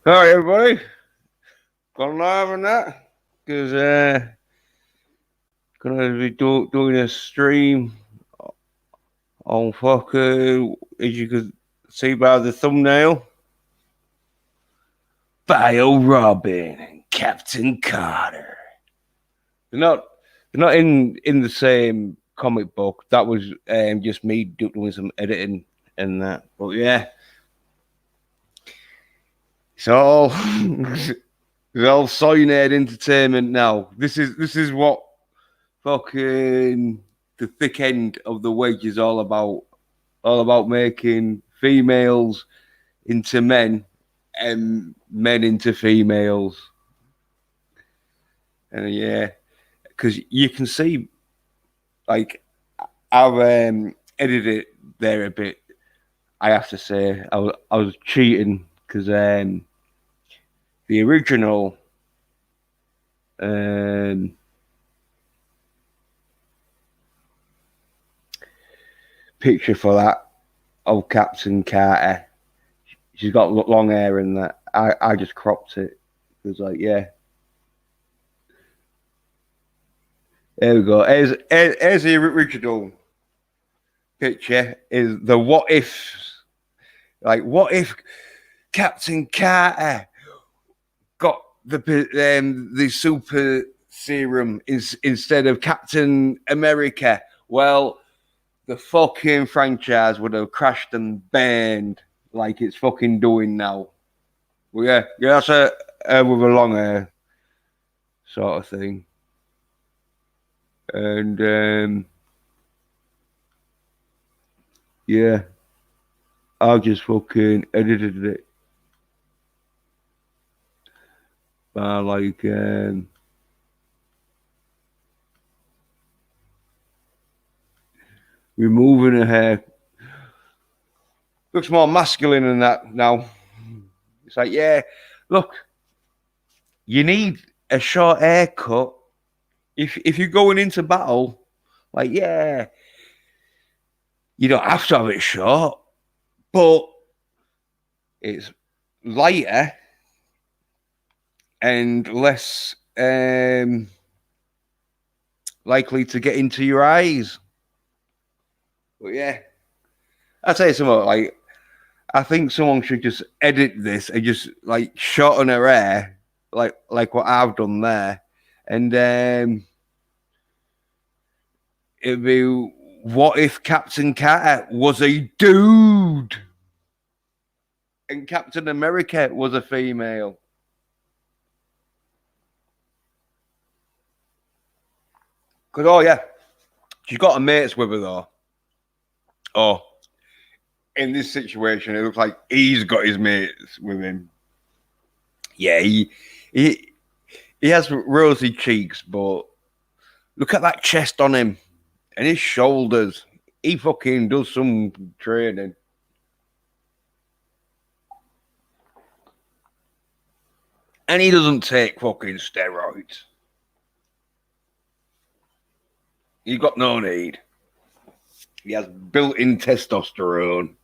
All right, everybody. Gone live on that because gonna be doing a stream on fucking, as you could see by the thumbnail, Bio Robin and Captain Carter. They're not they're not in the same comic book. That was just me doing some editing and that. But yeah, it's all it's all cyanide entertainment now. This is what fucking the thick end of the wedge is all about. All about making females into men and men into females. And yeah, because you can see, like, I've edited it there a bit. I have to say, I was cheating because the original um, picture for that of Captain Carter, she's got long hair and that. I just cropped it. It was like, yeah. There we go. Here's the original picture. Is the what ifs. Like, what if Captain Carter got the super serum instead of Captain America? Well, the fucking franchise would have crashed and burned like it's fucking doing now. Well, yeah, that's a with a long hair sort of thing. And yeah, I just fucking edited it by like removing her hair. Looks more masculine than that now. It's like, yeah, look, you need a short haircut if you're going into battle. Like, yeah, you don't have to have it short, but it's lighter and less likely to get into your eyes. But yeah, I'll tell you something. Like, I think someone should just edit this and just like shorten her hair, like what I've done there, and it'd be what if Captain Carter was a dude and Captain America was a female? Because, oh yeah, she's got a mates with her though. Oh, in this situation, it looks like he's got his mates with him. Yeah, he has rosy cheeks, but look at that chest on him and his shoulders. He fucking does some training. And he doesn't take fucking steroids. He's got no need. He has built-in testosterone.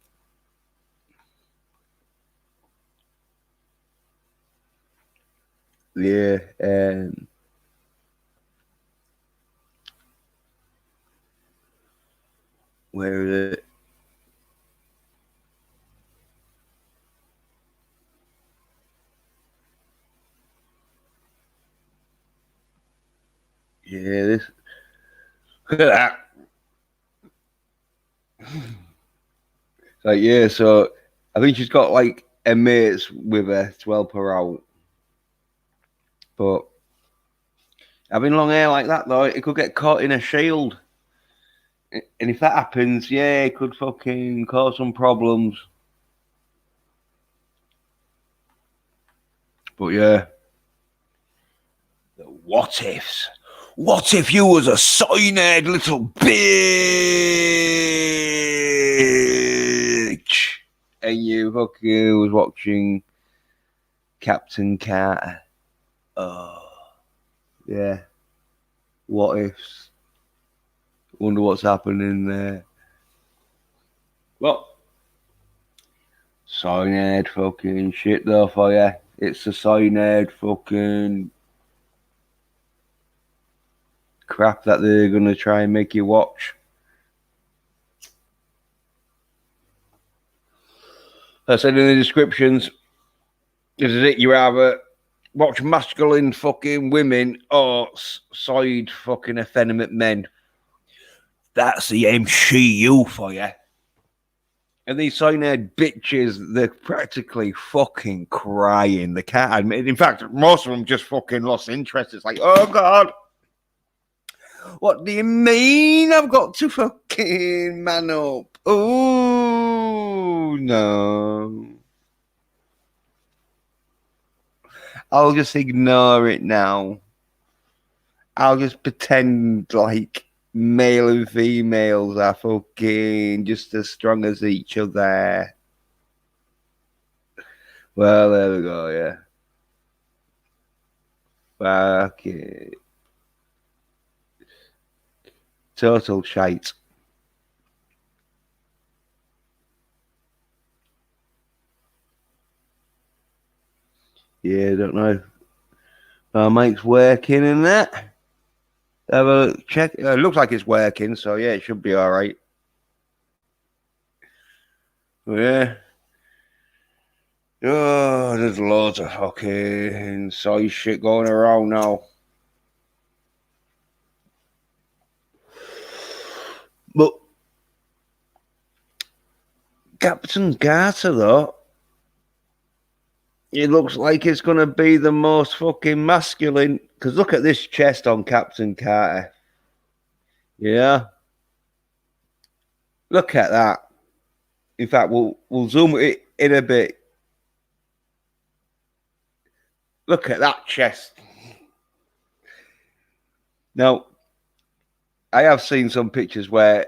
Yeah, where is it? Yeah, this. Look at that. Like, yeah, so I think she's got like a mates with her to help her out. But having long hair like that, though, it could get caught in a shield. And if that happens, yeah, it could fucking cause some problems. But yeah. The what ifs. What if you was a cyanide little bitch and you fucking was watching Captain Carter? Oh, yeah. What ifs? Wonder what's happening there. Well, cyanide fucking shit though for you. It's the cyanide fucking crap that they're gonna try and make you watch. I said in the descriptions, this is it. You either watch masculine fucking women or side fucking effeminate men. That's the MCU for you. And these cyanide bitches, they're practically fucking crying. They can't admit it. In fact, most of them just fucking lost interest. It's like, oh God, what do you mean I've got to fucking man up? Oh, no. I'll just ignore it now. I'll just pretend like male and females are fucking just as strong as each other. Well, there we go, yeah. Fuck it. Total shite. Yeah, don't know. Our mic's working in that. Have a check. It looks like it's working, so yeah, it should be all right. Yeah. Oh, there's loads of fucking size shit going around now. But Captain Carter, though, it looks like it's going to be the most fucking masculine. Because look at this chest on Captain Carter. Yeah. Look at that. In fact, we'll zoom it in a bit. Look at that chest. Now, I have seen some pictures where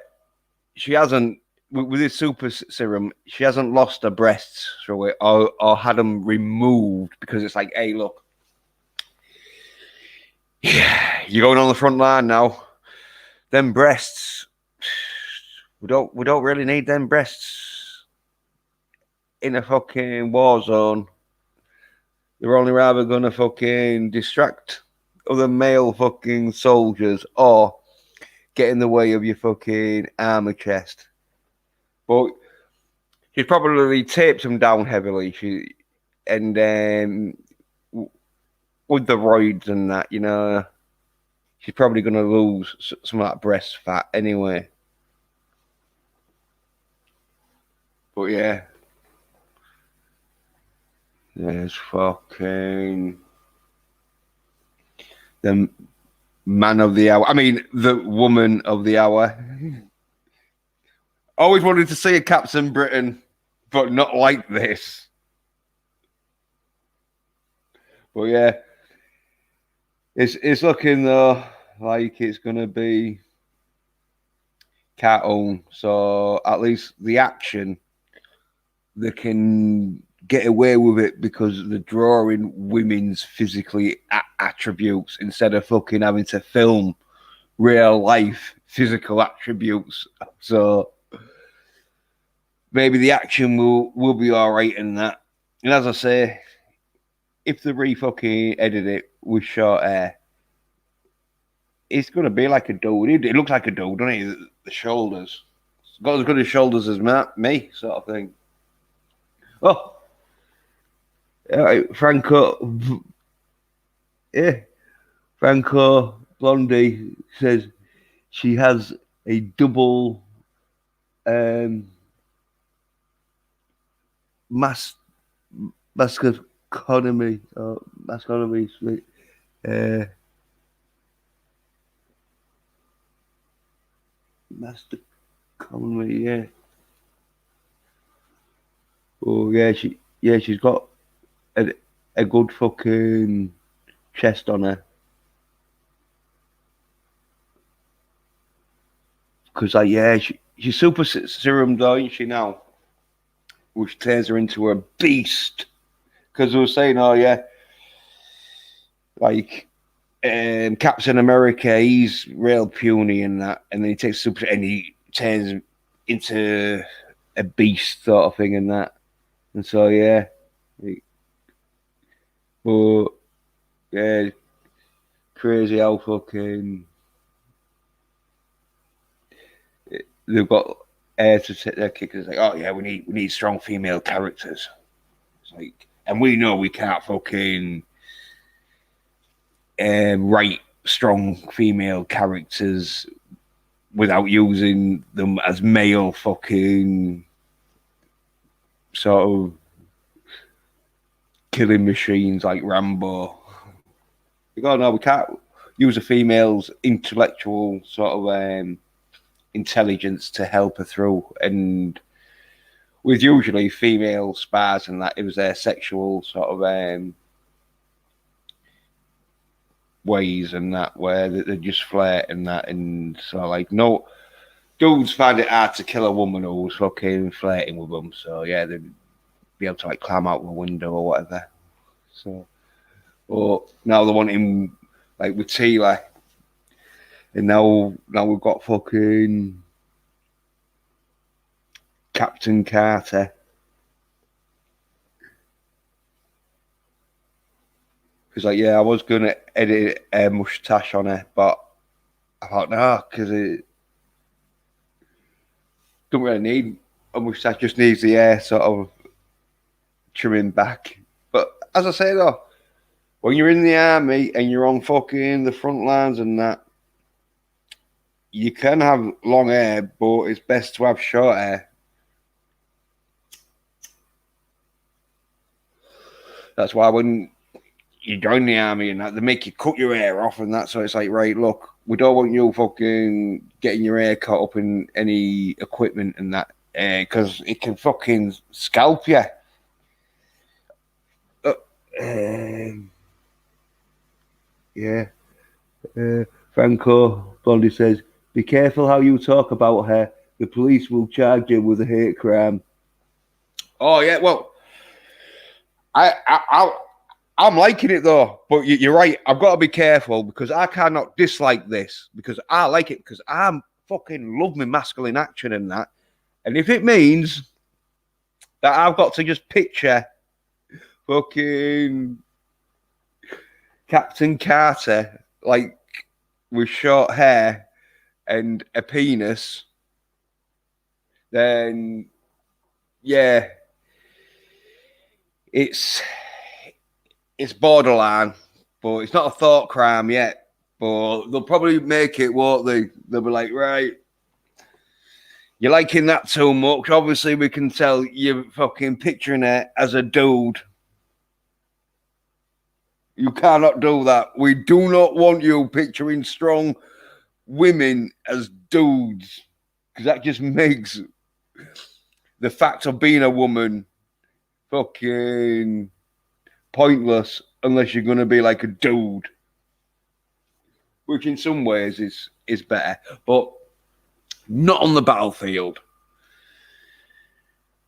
she hasn't, with this super serum, she hasn't lost her breasts through it or had them removed because it's like, hey, look, yeah, you're going on the front line now. Them breasts, we don't really need them breasts in a fucking war zone. They're only rather gonna fucking distract other male fucking soldiers or get in the way of your fucking armor chest. But she's probably taped them down heavily. And with the roids and that, you know, she's probably gonna lose some of that breast fat anyway. But yeah, there's fucking the man of the hour. I mean, the woman of the hour. Always wanted to see a Captain Britain, but not like this. But yeah, it's looking though like it's gonna be cartoon. So at least the action, they can get away with it because they're drawing women's physically attributes instead of fucking having to film real life physical attributes. So maybe the action will be all right in that. And as I say, if they re-fucking edit it with short hair, it's going to be like a dude. It looks like a dude, doesn't it? The shoulders. It's got as good as shoulders as me, sort of thing. Oh, Franco. Yeah, Franco Blondie says she has a double masculinity. Masculinity. Masculinity. Yeah. Oh yeah, she's got a good fucking chest on her. Because like yeah, she's super serum though, isn't she now? Which turns her into a beast. Because we were saying, oh yeah, like Captain America, he's real puny and that, and then he takes super and he turns into a beast sort of thing and that. And so yeah. But yeah, crazy how fucking they've got air to take their kickers. Like, oh yeah, we need strong female characters. It's like, and we know we can't fucking write strong female characters without using them as male fucking sort of killing machines like Rambo. Oh no, we can't use a female's intellectual sort of intelligence to help her through. And with usually female spies and that, it was their sexual sort of ways and that where they just flirt and that, and so like no dudes find it hard to kill a woman who's fucking flirting with them. So yeah, they'd be able to like climb out the window or whatever. So, but now they want him like with Tila, and now we've got fucking Captain Carter. Because like yeah, I was gonna edit a mustache on her, but I thought no, because it don't really need a mustache, just needs the hair sort of trimming back. But as I say though, when you're in the army and you're on fucking the front lines and that, you can have long hair, but it's best to have short hair. That's why when you join the army and that, they make you cut your hair off and that. So it's like, right, look, we don't want you fucking getting your hair caught up in any equipment and that, because it can fucking scalp you. Yeah. Franco Bondi says, be careful how you talk about her. The police will charge you with a hate crime. Oh, yeah, well, I'm liking it though, but you're right. I've got to be careful because I cannot dislike this because I like it because I'm fucking love my masculine action and that. And if it means that I've got to just picture fucking Captain Carter like with short hair and a penis, then yeah, it's borderline, but it's not a thought crime yet. But they'll probably make it, won't they? They'll be like, right, you're liking that too much. Obviously, we can tell you're fucking picturing it as a dude. You cannot do that. We do not want you picturing strong women as dudes because that just makes the fact of being a woman fucking pointless unless you're going to be like a dude, which in some ways is better, but not on the battlefield.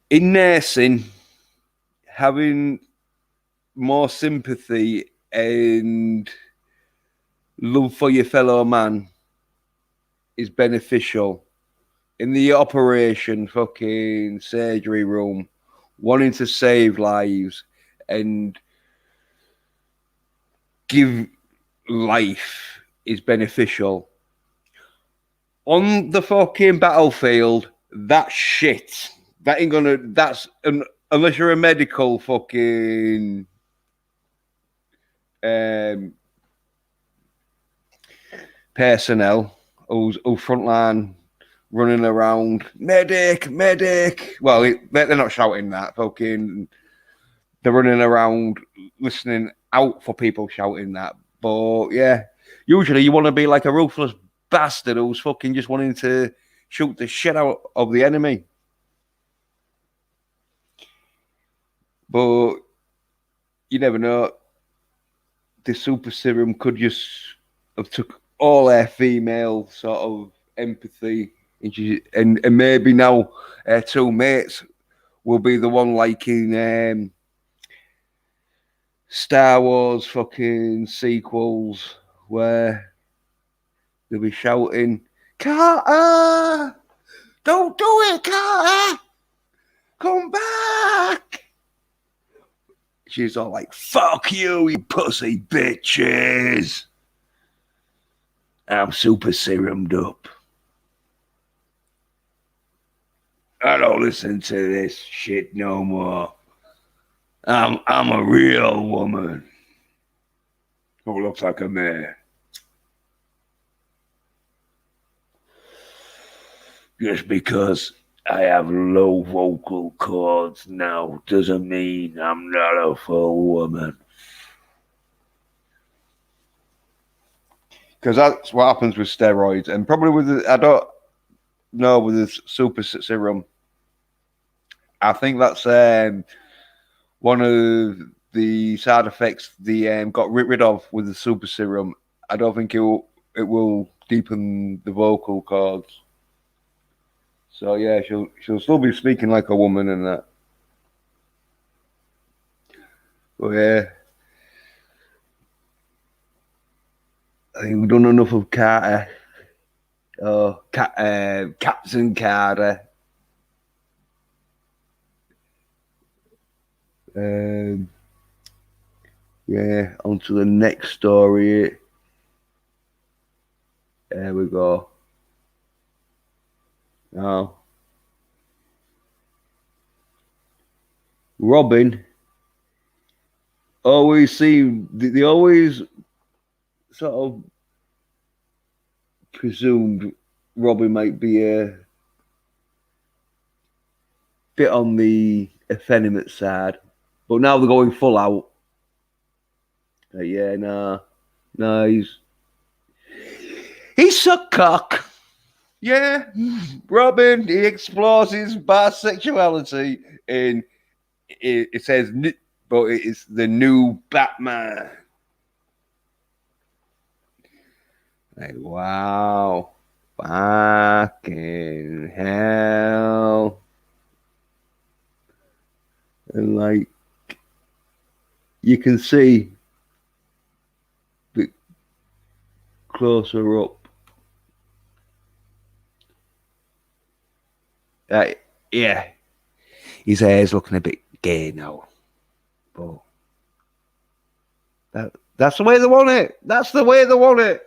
In nursing, having more sympathy and love for your fellow man is beneficial. In the operation fucking surgery room, wanting to save lives and give life is beneficial. On the fucking battlefield, that's shit. That ain't gonna. Unless you're a medical fucking personnel who's frontline running around, medic. Well, they're not shouting that. Fucking, they're running around listening out for people shouting that. But yeah, usually you want to be like a ruthless bastard who's fucking just wanting to shoot the shit out of the enemy. But you never know. The super serum could just have took all their female sort of empathy and maybe now her two mates will be the one like in Star Wars fucking sequels where they'll be shouting, Carter! Don't do it, Carter! Come back! she's all like, "Fuck you, you pussy bitches! I'm super serumed up. I don't listen to this shit no more. I'm a real woman who looks like a man. Just because I have low vocal cords now doesn't mean I'm not a full woman." Because that's what happens with steroids, and probably with I don't know with the super serum. I think that's one of the side effects they got rid of with the super serum. I don't think it will deepen the vocal cords. So yeah, she'll still be speaking like a woman and that. But yeah, I think we've done enough of Carter. Oh, Captain Carter. Yeah, on to the next story. There we go. Now, Robin always seem they always sort of presumed Robin might be a bit on the effeminate side, but now they're going full out. Yeah, nah, he's a cock. Yeah, Robin, he explores his bisexuality in it says, but it's the new Batman. Like, wow, fucking hell. And like, you can see a bit closer up. Yeah, his hair's looking a bit gay now, but that's the way they want it. That's the way they want it.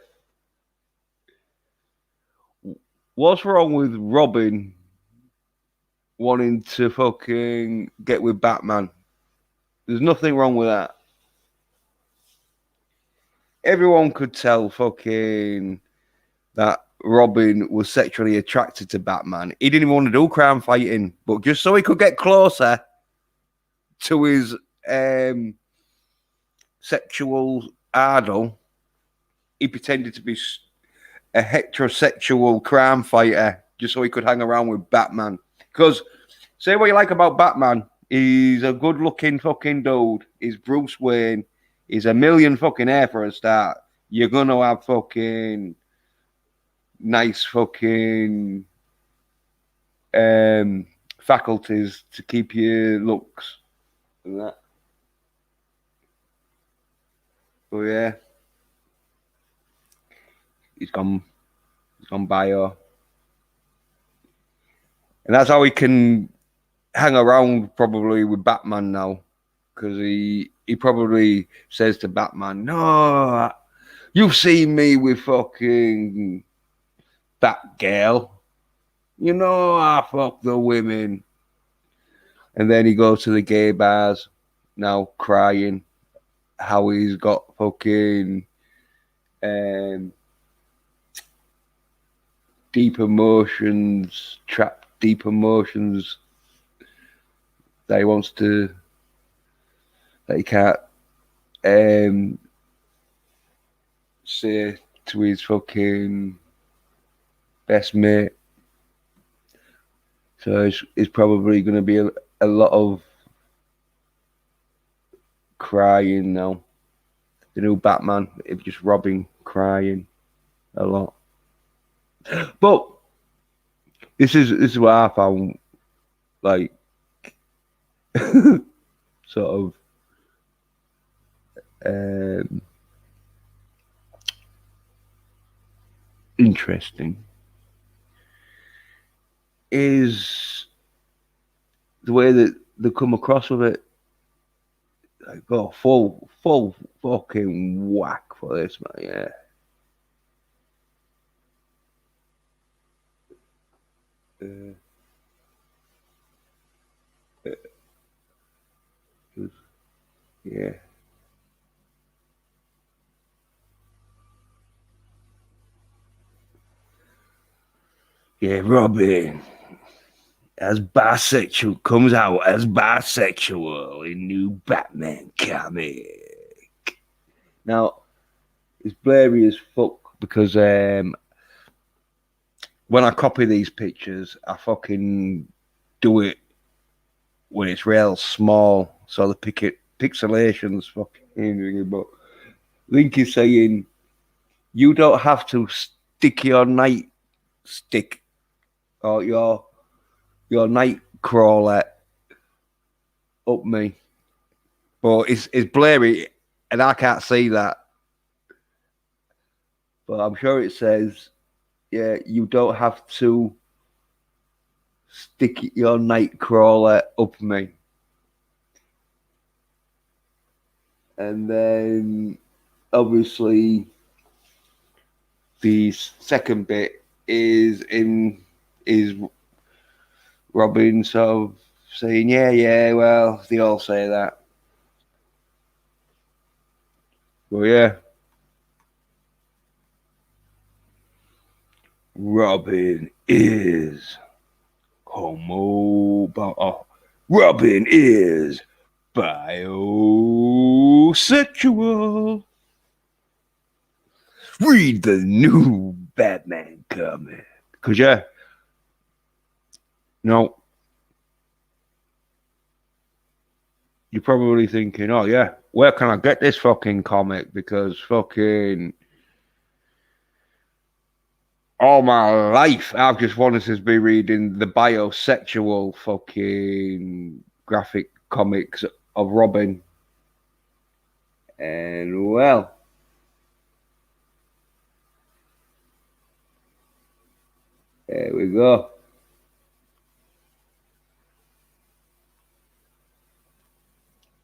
What's wrong with Robin wanting to fucking get with Batman? There's nothing wrong with that. Everyone could tell fucking that Robin was sexually attracted to Batman. He didn't even want to do crime fighting, but just so he could get closer to his sexual idol, he pretended to be a heterosexual crime fighter just so he could hang around with Batman. Because say what you like about Batman, he's a good-looking fucking dude. He's Bruce Wayne. He's a million fucking hair for a start. You're gonna have fucking nice fucking faculties to keep your looks and that. But yeah, he's gone bio, and that's how he can hang around probably with Batman now, because he probably says to Batman, "No, you've seen me with fucking that girl. You know I fuck the women." And then he goes to the gay bars now crying how he's got fucking deep emotions, trapped deep emotions that he wants to, that he can't say to his fucking best mate. So it's probably going to be a lot of crying now. The new Batman, it's just Robin crying a lot. But this is what I found like sort of interesting is the way that they come across with it. Like, go full fucking whack for this, man. Yeah. Yeah. Yeah, Robin as bisexual comes out as bisexual in new Batman comic. Now it's blurry as fuck because when I copy these pictures, I fucking do it when it's real small, so the pixelation's fucking. But Link is saying you don't have to stick your nightstick or your night crawler up me, but it's blurry and I can't see that. But I'm sure it says, yeah, you don't have to stick your night crawler up me. And then obviously the second bit is Robin sort of saying, yeah, well, they all say that. Well, yeah. Robin is Robin is bisexual. Read the new Batman comic. Cause yeah, no, you're probably thinking, oh yeah, where can I get this fucking comic? Because fucking all my life I've just wanted to be reading the bisexual fucking graphic comics of Robin. And well, there we go.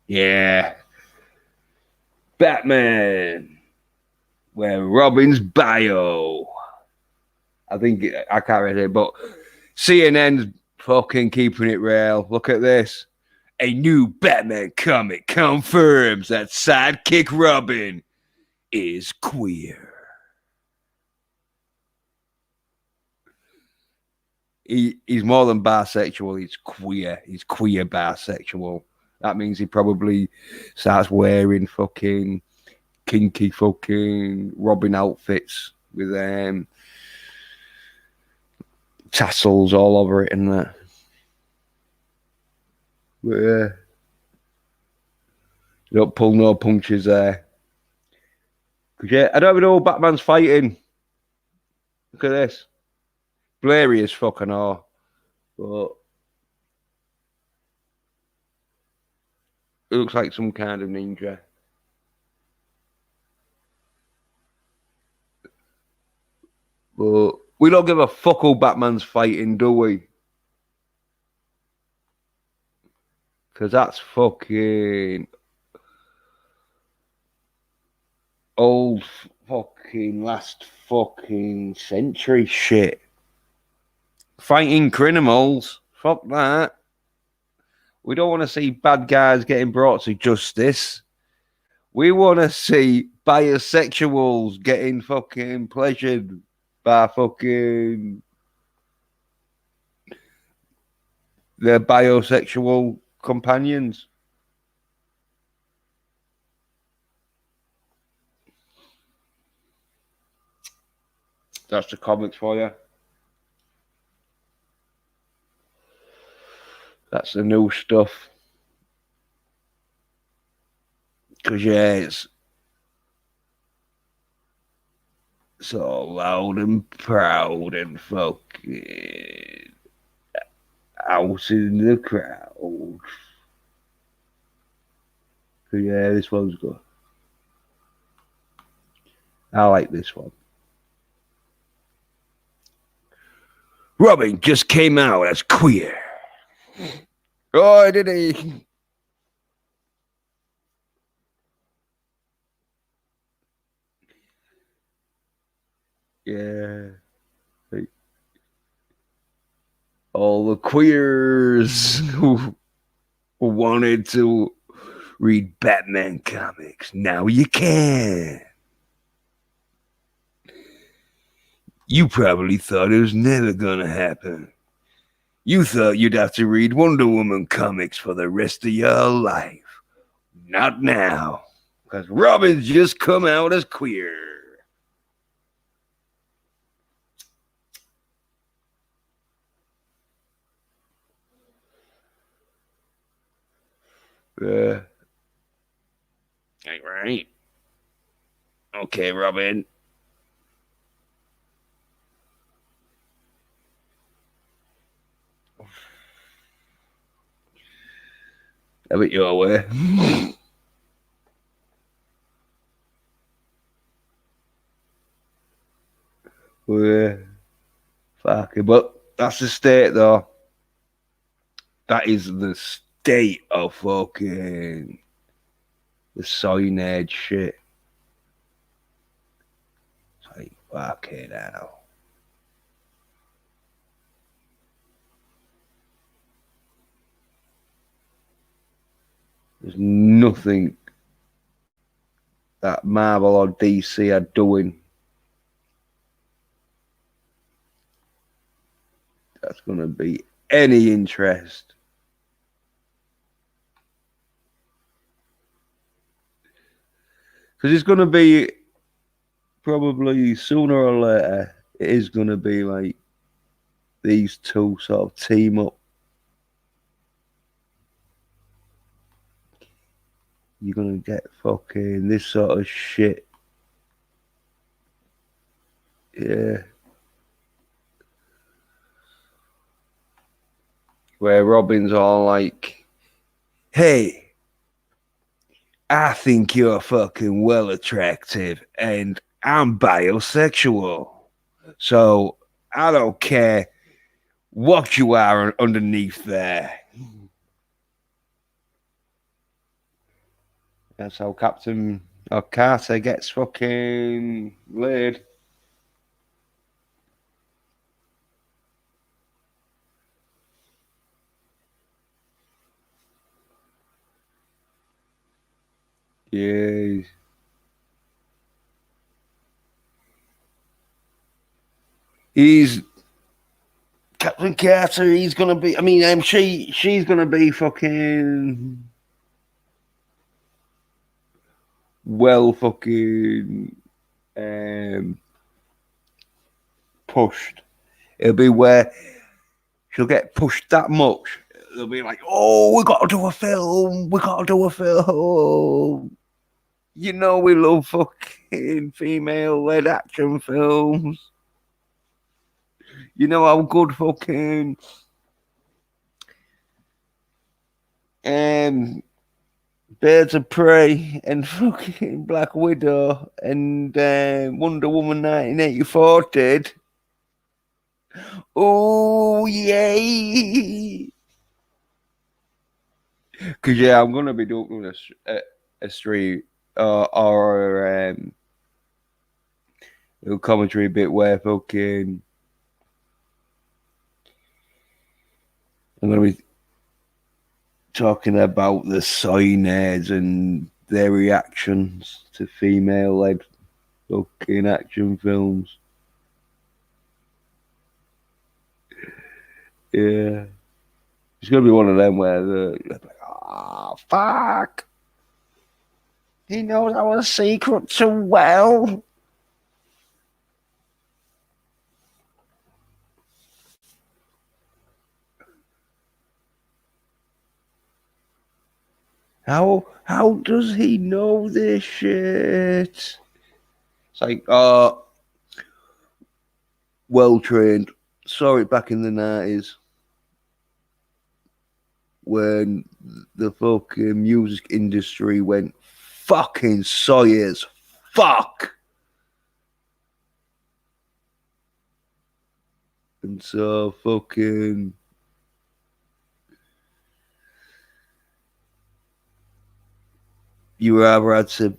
Yeah. Batman. Where Robin's bio. I think I can't read it, but CNN's fucking keeping it real. Look at this. A new Batman comic confirms that sidekick Robin is queer. He's more than bisexual. He's queer. He's queer bisexual. That means he probably starts wearing fucking kinky fucking Robin outfits with tassels all over it and that. But yeah, you don't pull no punches there. Cause yeah, I don't even know who Batman's fighting. Look at this. Blurry as fucking all. But it looks like some kind of ninja. But we don't give a fuck who Batman's fighting, do we? Because that's fucking old fucking last fucking century shit. Fighting criminals. Fuck that. We don't want to see bad guys getting brought to justice. We want to see bisexuals getting fucking pleasured by fucking their bisexual companions. That's the comics for you. That's the new stuff. Because, yeah, it's so loud and proud and fucking out in the crowd. So, yeah, this one's good. I like this one. Robin just came out as queer. Oh, did he? Yeah. Like, all the queers who wanted to read Batman comics. Now you can. You probably thought it was never gonna happen. You thought you'd have to read Wonder Woman comics for the rest of your life. Not now. Because Robin's just come out as queer. Yeah. Right. Okay, Robin. Have it your way. Yeah. Fuck it. But that's the state, though. That is the state of fucking the cyanide shit. It's like, fuck it now. There's nothing that Marvel or DC are doing that's going to be any interest. Because it's going to be probably sooner or later, it is going to be like these two sort of team up. You're going to get fucking this sort of shit. Yeah. Where Robin's all like, hey, I think you're fucking well attractive and I'm bisexual. So I don't care what you are underneath there. That's how Captain or Carter gets fucking laid. Yeah. He's Captain Carter. He's gonna be. I mean, she's gonna be fucking well, fucking pushed. It'll be where she'll get pushed that much. They'll be like, "Oh, we got to do a film. We got to do a film." You know, we love fucking female-led action films. You know how good fucking Birds of Prey and fucking Black Widow and Wonder Woman 1984 did. Oh, yay! Because, yeah, I'm going to be doing a stream or a commentary bit where fucking I'm going to be talking about the cyanades and their reactions to female-led fucking action films. Yeah. It's going to be one of them where they're like, oh, fuck. He knows our secret too well. How does he know this shit? It's like, well trained. Saw it back in the 90s when the fucking music industry went fucking Sawyers. Fuck. And so fucking you either had to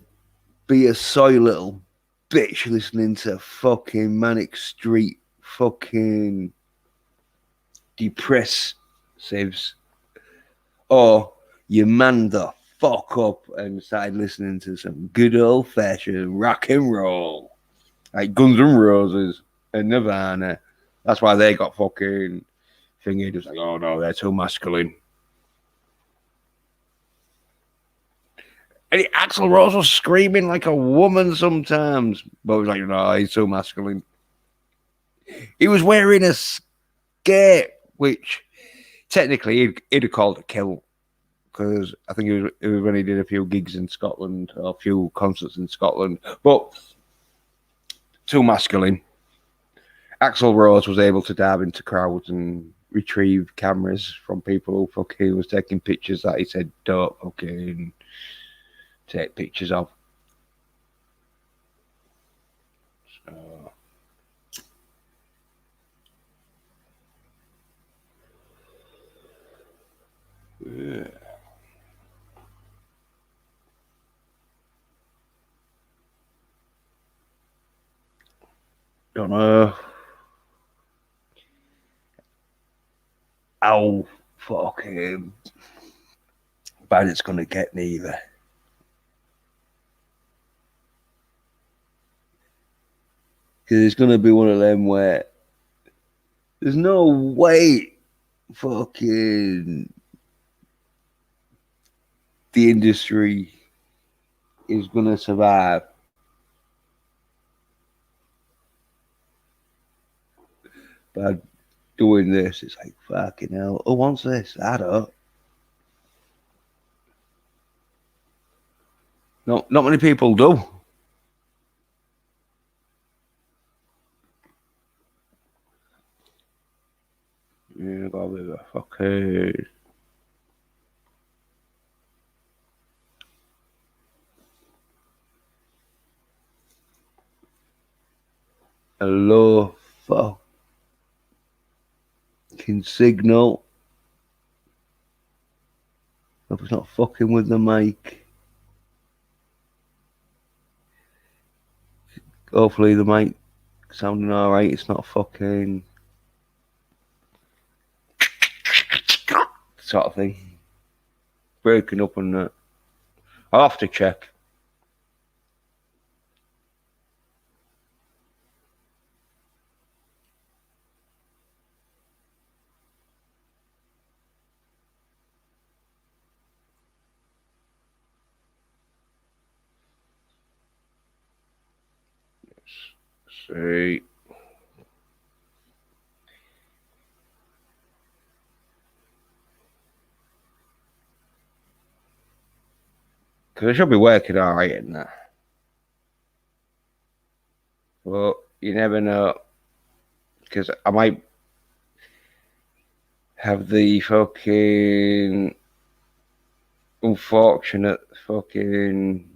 be a soy little bitch listening to fucking Manic Street fucking depressives, or you man the fuck up and started listening to some good old fashioned rock and roll, like Guns N' Roses and Nirvana. That's why they got fucking thingy. It was like, oh no, they're too masculine. And Axl Rose was screaming like a woman sometimes, but it was like, no, he's too masculine. He was wearing a skirt, which technically he'd have called a kilt, because I think it was when he did a few gigs in Scotland, or a few concerts in Scotland, but too masculine. Axl Rose was able to dive into crowds and retrieve cameras from people who fucking was taking pictures that he said don't fucking take pictures of. So, yeah. Don't know how fucking bad it's gonna get neither. Because it's gonna be one of them where there's no way fucking the industry is gonna survive by doing this. It's like fucking hell. Who wants this? I don't. Not many people do. Yeah, got a bit of a fucking. A low fucking signal. Hope it's not fucking with the mic. Hopefully the mic sounding alright. It's not fucking sort of thing. Breaking up on that. I'll have to check. See. Because I should be working alright in that. But you never know. Because I might have the fucking unfortunate fucking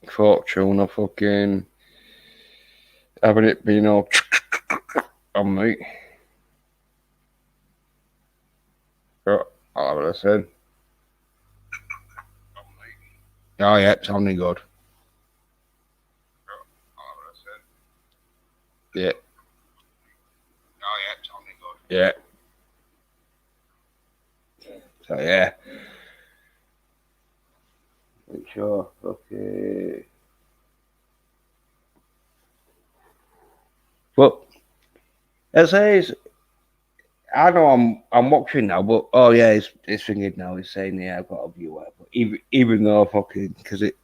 fortune of fucking having it be all on me. But I'll have a listen. Oh yeah, sounding good. Yeah. Oh yeah, sounding good. Yeah. So yeah. Make sure. Okay. But as I say, I know I'm watching now, but oh yeah, it's thinking now. It's saying yeah, I've got a viewer, but even though fucking because it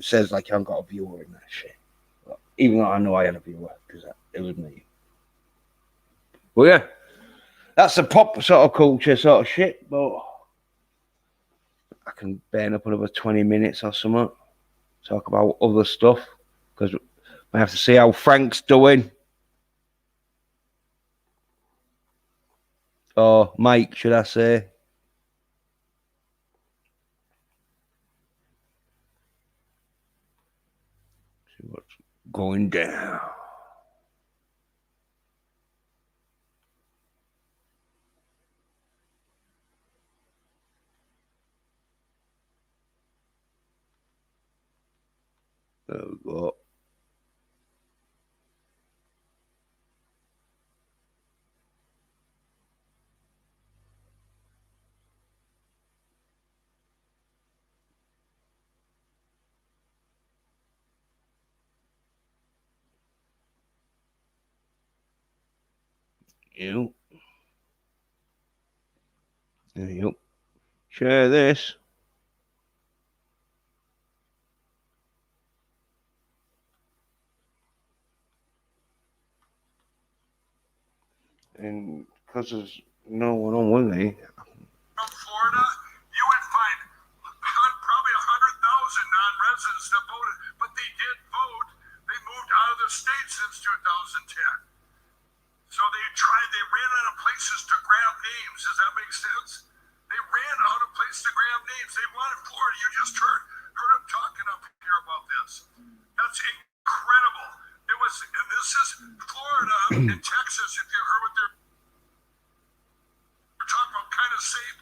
says like I've got a viewer in that shit. But even though I know I had a viewer because it was me. Well, yeah, that's the pop sort of culture sort of shit. But I can burn up another 20 minutes or something. Talk about other stuff because we have to see how Frank's doing. Or Mike, should I say? See what's going down. There we go. Yep. Yep. Share this. And because there's no one on with me. From Florida, you would find probably 100,000 non-residents that voted, but they did vote. They moved out of the state since 2010. So they ran out of places to grab names. Does that make sense? They ran out of places to grab names. They wanted Florida. You just heard them talking up here about this. That's incredible. And this is Florida and Texas. If you heard what they're talking about, kind of safe.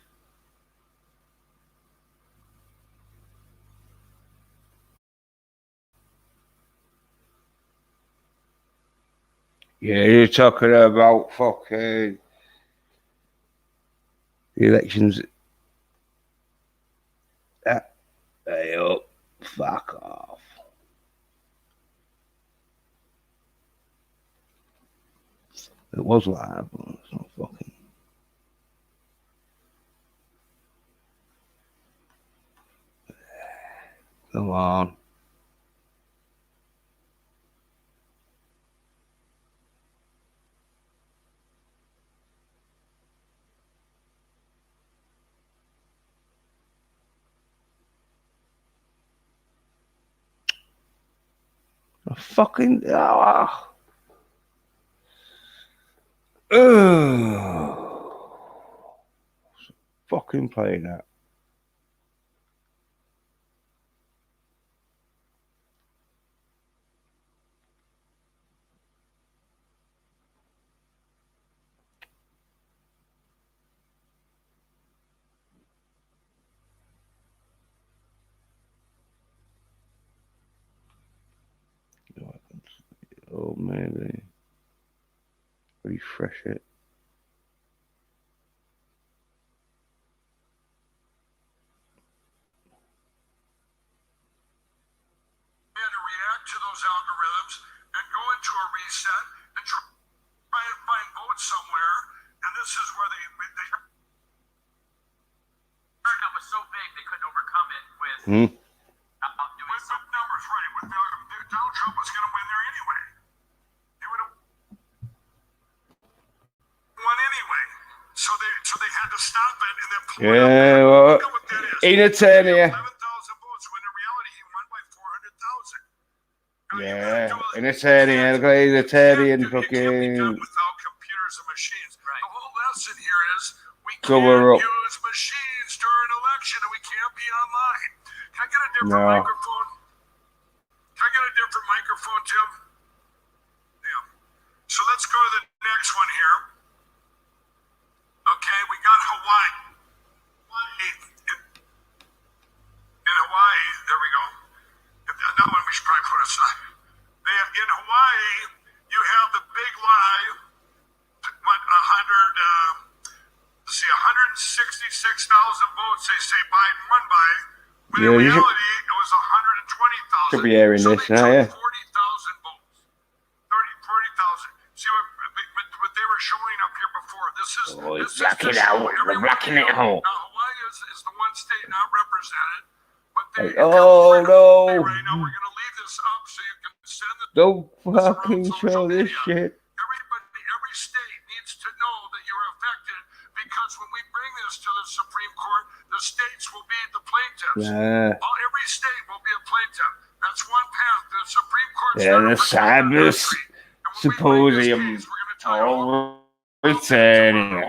Yeah, you're talking about fucking the elections. Hey up, fuck off. It was live, but it's not fucking. Come on. A fucking. Fucking play that. Oh, maybe. Refresh it. To react to those algorithms and go into a reset and try and find votes somewhere. And this is where they turnout was so big they couldn't overcome it with with numbers, right? With Donald Trump was going to win there anyway. He would have won anyway. So they had to stop it and then pull it up. Well, Look at what that is. entertaining. 11,000 votes when in reality he won by 400,000. Yeah, entertaining. Look at entertaining It can't be fucking. done without computers and machines. Right. The whole lesson here is we Cover can't up. use machines during an election and we can't be online. Can I get a different No. microphone? Can I get a different microphone, Tim? Yeah. So let's go to the next one here. Okay, we got Hawaii. In Hawaii, there we go. That one we should probably put aside. In Hawaii, you have the big lie. What 166,000 votes. They say Biden won by. When in reality, it was 120,000. Should be airing this now, yeah. 40,000 votes. 40,000. See what they were showing up here before. This is. Oh, this it's blocking it out. We're blocking it out. Now Hawaii is the one state not represented. But they, Oh no! Right now we're gonna leave this up so you can send it. Don't fucking show this shit. Every state needs to know that you're affected because when we bring this to the Supreme Court, the states will be the plaintiffs. Yeah. Every state will be a plaintiff. That's one path. The Supreme Court's Yeah, the cyber symposium. Oh, it's every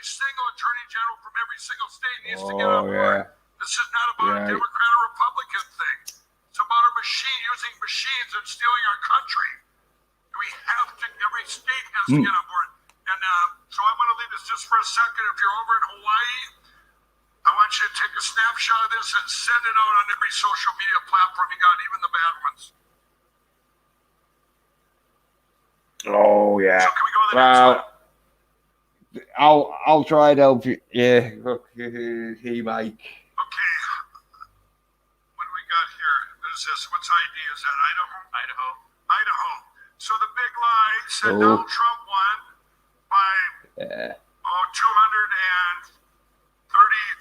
single attorney general from every single state needs to get on board. This is not about a Democrat or Republican thing. It's about a machine using machines and stealing our country. We have to, every state has to get on board. And so I want to leave this just for a second. If you're over in Hawaii, I want you to take a snapshot of this this and send it out on every social media platform you got, even the bad ones. Oh yeah. So can we go to the next one? I'll try and help you. Yeah. He Mike. Okay. What do we got here? What is this? What's ID? Is that Idaho? Idaho. Idaho. So the big lie said Oh. Donald Trump won by Yeah. 230,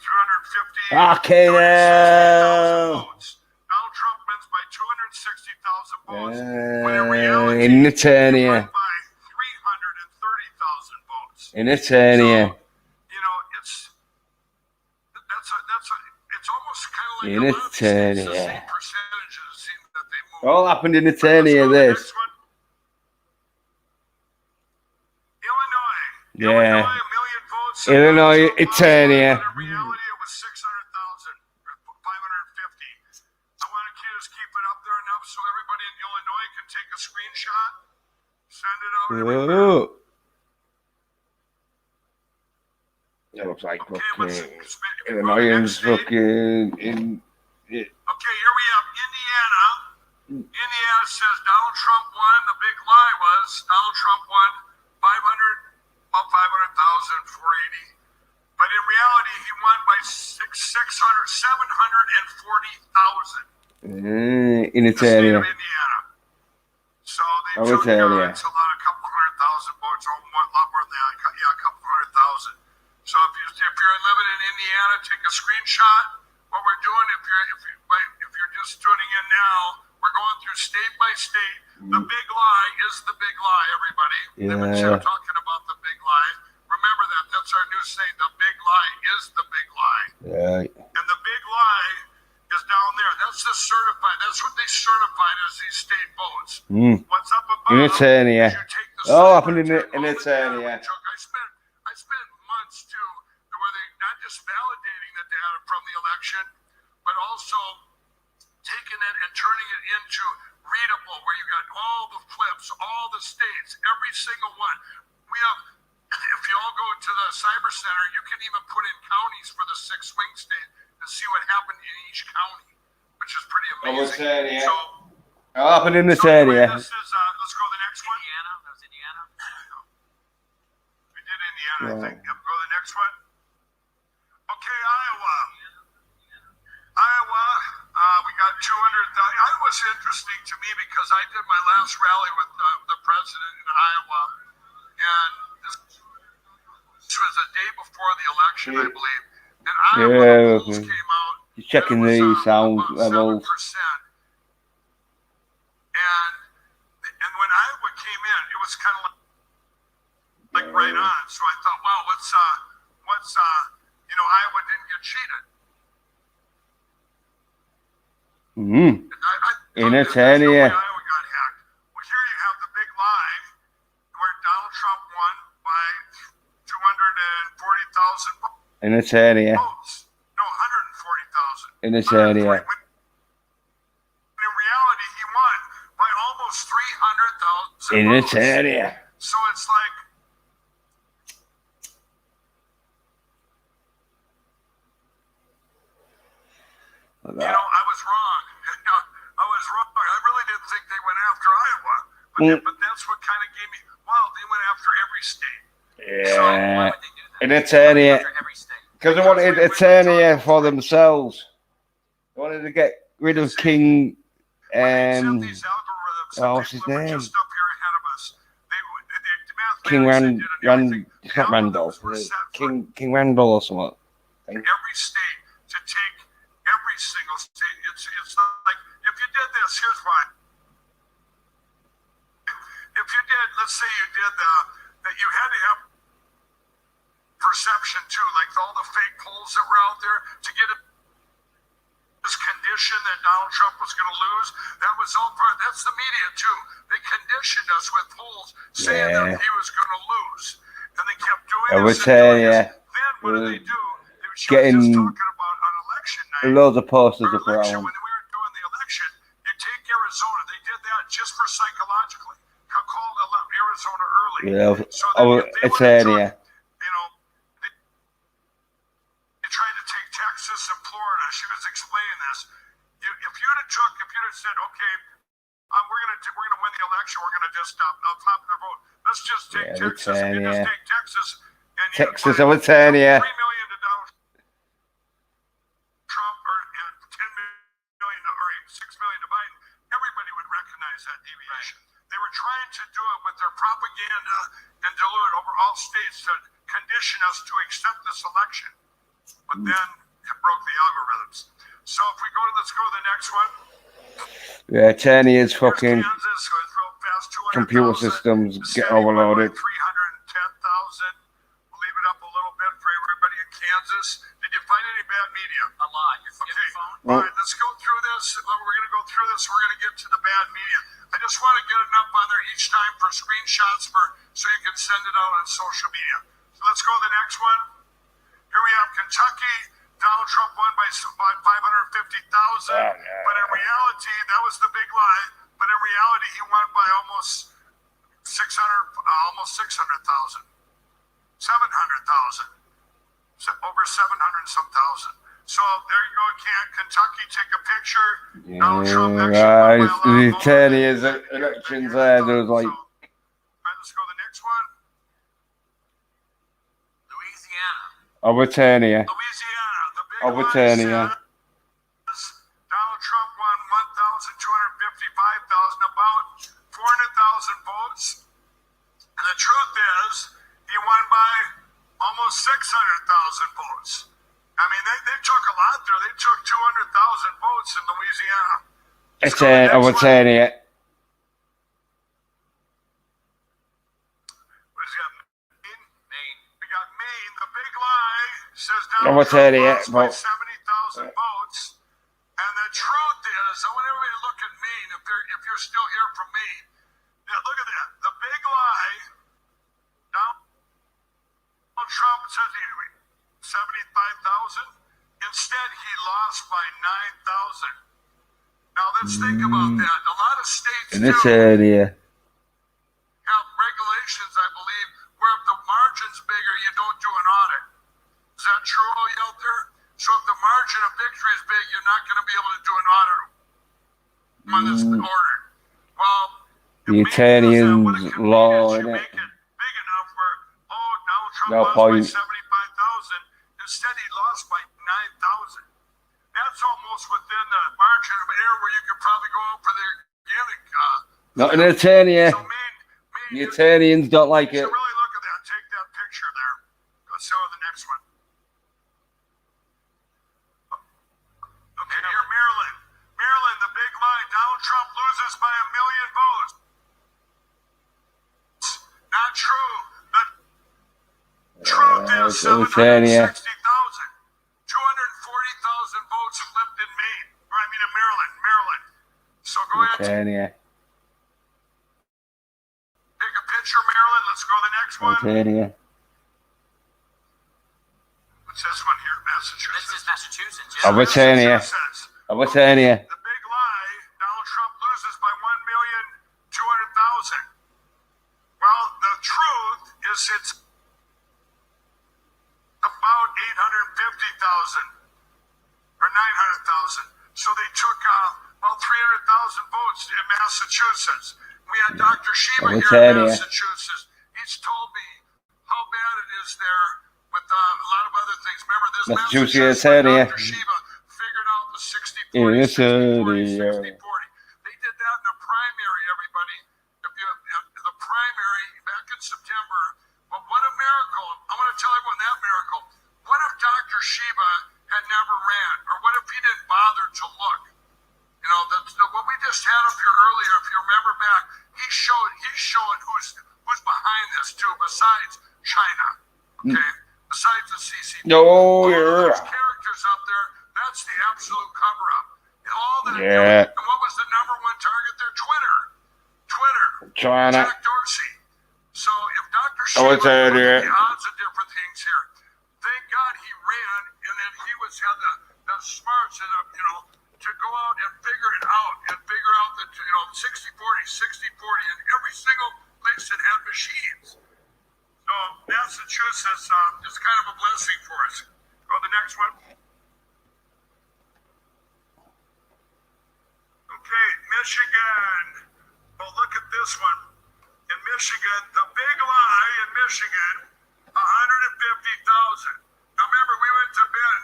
350. Okay, 260,000 now. votes. Donald Trump wins by 260,000 votes. When in reality, In Eternia. he won by 330,000 votes. In Eternia. So, you know, it's almost kind of like In a lot of these states, the Eternia. same percentages seem that they move. All happened in Let's Eternia, go to the this. next one. Illinois. Yeah. Illinois, a million votes. Illinois, Eternia. In reality, it was 600,000, 550. I want you to just keep it up there enough so everybody in Illinois can take a screenshot, send it out everywhere. Oh. That looks like Okay, fucking let's go to the Illinois next state. fucking in. Okay, here we have Indiana. Indiana says Donald Trump won. The big lie was Donald Trump won 500, about 500,000, 480. But in reality, he won by 740,000 In in the state Eternia. of Indiana. So they Oh, took Eternia. it's about a couple 100,000 votes, or a lot more than that. Yeah, a couple 100,000. So if you're living in Indiana, take a screenshot. What we're doing, if you're just tuning in now, we're going through state by state. The big lie is the big lie, everybody. They've been talking about the big lie. Remember that. That's our new saying. The big lie is the big lie. Right. And the big lie is down there. That's the certified. That's what they certified as these state votes. What's up above? In Eternia. is you take the Oh, cyber happened in attack, all the Eternia. data, Chuck. I spent months too, where they not just validating the data from the election, but also taking it and turning it into readable, where you got all the flips, all the states, every single one. We have, if you all go to the cyber center, you can even put in counties for the 6 swing states and see what happened in each county, which is pretty amazing. Eternia. So, Oh, happened in so anyway, Eternia. this is, let's go to the next one. Indiana. That was Indiana. We did Indiana, I Right. think. Yep, go to the next one. Okay, Iowa. Iowa, we got 200,000. Iowa's interesting to me because I did my last rally with the president in Iowa, and this was the day before the election, I believe. And Iowa, the polls came out. You're checking and it the was, sound about levels. 7%. And when Iowa came in, it was kind of like right on. So I thought, well, what's Iowa didn't get cheated. In There's no way Eternia. Iowa got hacked. Well, here you have the big lie where Donald Trump won by 240,000 In Eternia. votes. No, 140,000. In Eternia. In reality, he won by almost 300,000 In votes. Eternia. So it's like, I was wrong. I was wrong. I really didn't think they went after Iowa. But that's what kind of gave me, wow, they went after every state. Why would they do that? In Eternia. After every state. Because they wanted Eternia for themselves. They wanted to get rid of King. These algorithms, oh, what's his people that were name? just up here ahead of us, the King mathematics Rand. they did and everything, It's not the Randall. algorithms were set for King Randall or something. every state to take every single state. It's like, if you did this, here's why. If you did, let's say you did that you had to have perception too, like all the fake polls that were out there to get this condition that Donald Trump was going to lose. That was all part. That's the media too. They conditioned us with polls saying that he was going to lose, and they kept doing this. Then what did they do? They were just talking about on election night. Loads of posters Or up election, around. when we were doing the election, you take Arizona. They did that just for psychologically. Called Arizona early. Yeah, So that if they Eternia. they tried to take Texas and Florida. She was you'd have said, okay, we're gonna win the election, we're gonna just popular vote. Let's just take Texas. If you just take Texas and you Texas, put I would turn you. $3 million to Donald Trump or $10 million or $6 million to Biden, everybody would recognize that deviation. They were trying to do it with their propaganda and dilute it over all states to condition us to accept this election. But then it broke the algorithms. So if we let's go to the next one. Yeah, Cheney is Here's fucking Kansas, so it's real fast, 200,000. computer systems get overloaded. 310,000. We'll leave it up a little bit for everybody in Kansas. Did you find any bad media? A lot. Your phone. All right, let's go through this. We're going to go through this. We're going to get to the bad media. I just want to get it up on there each time for screenshots so you can send it out on social media. So let's go to the next one. Here we have Kentucky. Donald Trump won by 550,000. But in reality, that was the big lie. But in reality, he won by almost 600,000. 700,000. Over 700 some thousand. So there you go, Kentucky, take a picture. Donald Trump actually the 10 years elections there, there was like. All right, let's go to the next one. Louisiana. Overturnia. Louisiana, the big Overturnia. lie says Donald Trump won 1,255,000, about 400,000 votes. And the truth is, he won by almost 600,000 votes. I mean, they took a lot there. They took 200,000 votes in Louisiana. It's Overturnia. Maine. We got Maine. The big lie says Donald Overturnia. Trump lost by 70,000 votes. And the truth is, I want everybody to look at Maine if you're still here from Maine. Now, look at that. The big lie, Donald Trump says he 75,000. Instead, he lost by 9,000. Now, let's think about that. A lot of states In this area. have regulations, I believe, where if the margin's bigger, you don't do an audit. Is that true all you out there? So if the margin of victory is big, you're not going to be able to do an audit when it's ordered. Well, The Italians law, you innit? make it big enough where, Donald Trump No lost point. by 75,000. Instead, he lost by 9,000. That's almost within the margin of error where you could probably go out for the organic. Not in Italian. So Maine, The Italians don't like you it. should really look at that. Take that picture there. Let's show the next one. Okay, here, Maryland. Maryland, the big lie. Donald Trump loses by 1 million votes. Not true. The truth is 760,000. 240,000 votes flipped in Maine. Or I mean in Maryland. So go ahead. Italian. Take a picture, Maryland. Let's go to the next one. Italian. What's this one here? Massachusetts. This is Massachusetts. Yeah. Overturnia. Massachusetts. Overturnia. The big lie, Donald Trump loses by 1,200,000. Well, the truth is it's about 850,000 or 900,000. So they took about 300,000 votes in Massachusetts. We had Dr. Shiva here in Massachusetts. He's told me how bad it is there with a lot of other things. Remember, this Massachusetts, Dr. Shiva figured out the 60-40, 60-40, 60-40. They did that in the primary, everybody. The primary back in September. But what a miracle. I'm going to tell everyone that miracle. What if Dr. Shiva had never ran? Or what if he didn't bother to look? You know, what we just had up here earlier, if you remember back, he's showing who's behind this too, besides China. Okay? Besides the CCP. Oh, all yeah. those characters up there, that's the absolute cover-up. All that Yeah. and what was the number one target there? Twitter. China. Jack Dorsey. So if Dr. Shiva, Overturnia. the odds of different things here. Thank God he ran, and then he had the smarts and to go out and figure it out and figure out that 60-40, 60-40 in every single place that had machines. So Massachusetts is kind of a blessing for us. Go to the next one. Michigan, 150,000. Now remember, we went to bed.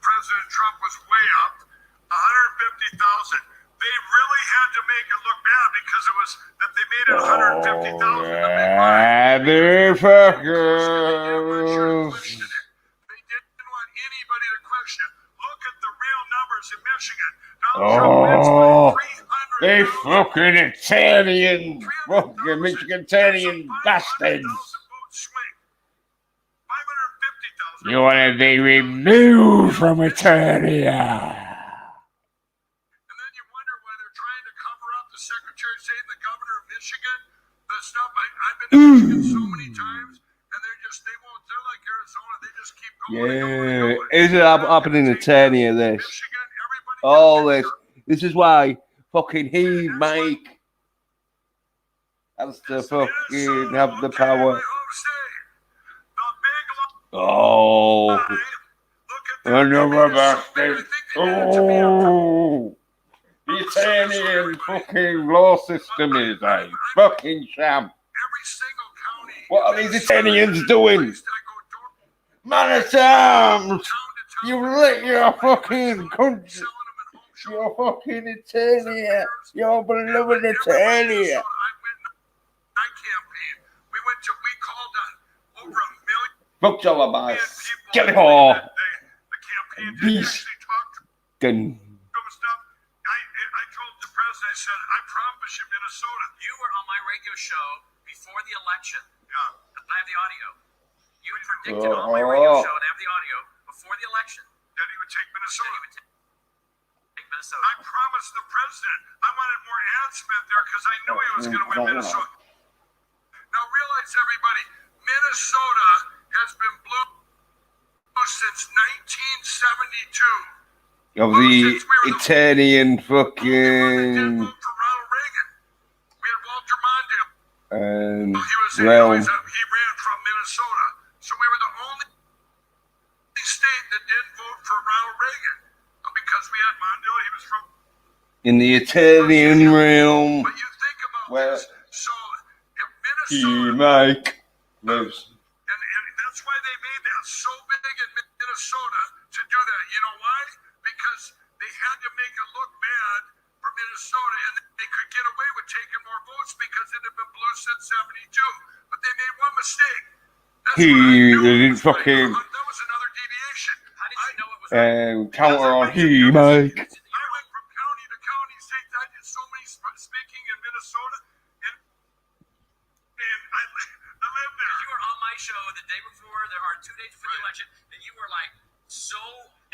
President Trump was way up, 150,000. They really had to make it look bad because it was that they made it 150,000. Motherfuckers. They didn't want anybody to question it. Look at the real numbers in Michigan. Oh, they fucking Italian, fucking Michigan Italian bastards. You want to be removed from Eternia. And then you wonder why they're trying to cover up the Secretary of State and the governor of Michigan. The stuff I've been to Michigan so many times, and they won't. They're like Arizona. They just keep going. Yeah, is it happening in Eternia? This, all this. This is why fucking he, Mike, has to fucking have the power. Oh, another bastard. Oh, the Italian fucking law system is a fucking sham. What are these Italians doing? Man at arms! You lit your fucking country. Your fucking Eternia. Your beloved Eternia. We called on over 1 million. Fuck all about Get it all. The campaign Beast. I told the president, I said, I promise you, Minnesota. You were on my radio show before the election. Yeah. I have the audio. You had predicted on my radio show, and I have the audio, before the election, That he would take that Minnesota. he would take Minnesota. I promised the president I wanted more ad spend there because I knew he was going to win Minnesota. Now realize, everybody, Minnesota has been blue since 1972. Of the Italian Didn't vote fucking for Ronald Reagan. We had Walter Mondale. realm. He ran from Minnesota. So we were the only state that didn't vote for Ronald Reagan. Because we had Mondale, he was from. In the Italian realm, But you think about where this. So if he, Minnesota. Mike, lives. And that's why they made that so big in Minnesota to do that. You know why? Because they had to make it look bad for Minnesota, and they could get away with taking more votes because it had been blue since 72. But they made one mistake. That's He what I knew didn't was right. fucking That was another deviation. How did you know it was right? counter on he, Mike. I went from county to county, state. I did so many speaking in Minnesota, and I lived there. You were on my show the day before, there are 2 days before the election, and you were like so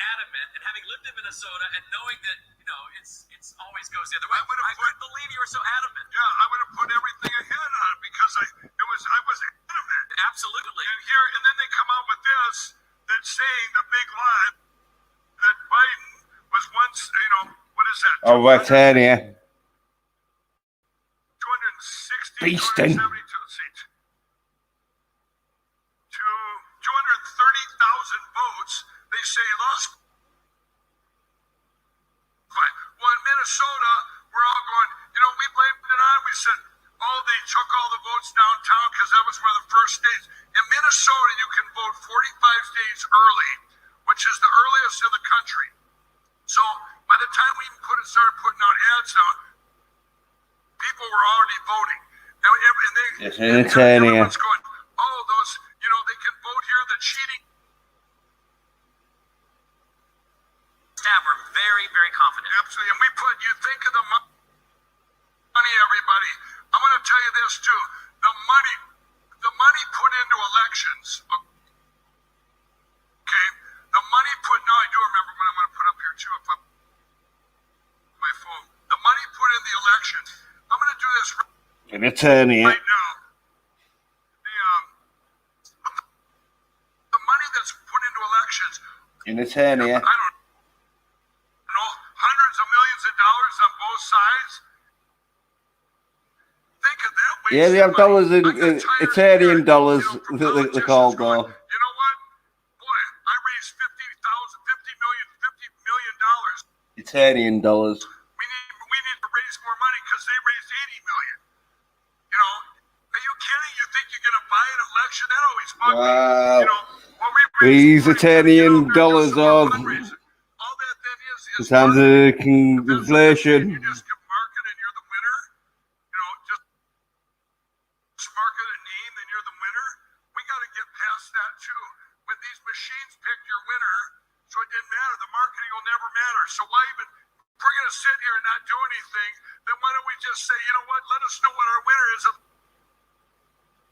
adamant, and having lived in Minnesota and knowing that, you know, it's always goes the other way. I couldn't believe you were so adamant. Yeah, I would have put everything I had on it because I was adamant. Absolutely. And then they come out with this that's saying the big lie that Biden was once, what is that? Of Eternia. 260, Beastin'. 272 seats. To 230,000 votes, they say he lost. But well, in Minnesota, we're all going, we blamed it on. We said, they took all the votes downtown because that was one of the first states. In Minnesota, you can vote 45 days early, which is the earliest in the country. So by the time we even started putting out ads out, people were already voting. It's in Eternia. Everyone's going, those, they can vote here, the cheating. Staff were very, very confident. Absolutely. And you think of the money, everybody. I'm going to tell you this too. The money put into elections. Okay. The money now I do remember what I'm going to put up here too. If I'm my phone. The money put in the elections. I'm going to do this In Eternia. right now. The money that's put into elections. In Eternia. I don't know, hundreds of millions of dollars on both sides. Think of that. Yeah, they have dollars in Eternian dollars, they're called though. You know what? Boy, I raised $50 million. Eternian dollars. We need to raise more money because they raised $80 million. Are you kidding? You think you're going to buy about Wow. you know, well, we These raised Italian money, dollars you know, are fundraising. All that is times marketing. of If that's what you're saying, you inflation. just give market and you're the winner. You know, just market a name and you're the winner. We got to get past that too. When these machines picked your winner, so it didn't matter. The marketing will never matter. So why even? If we're going to sit here and not do anything, then why don't we just say, you know what? Let us know what our winner is. At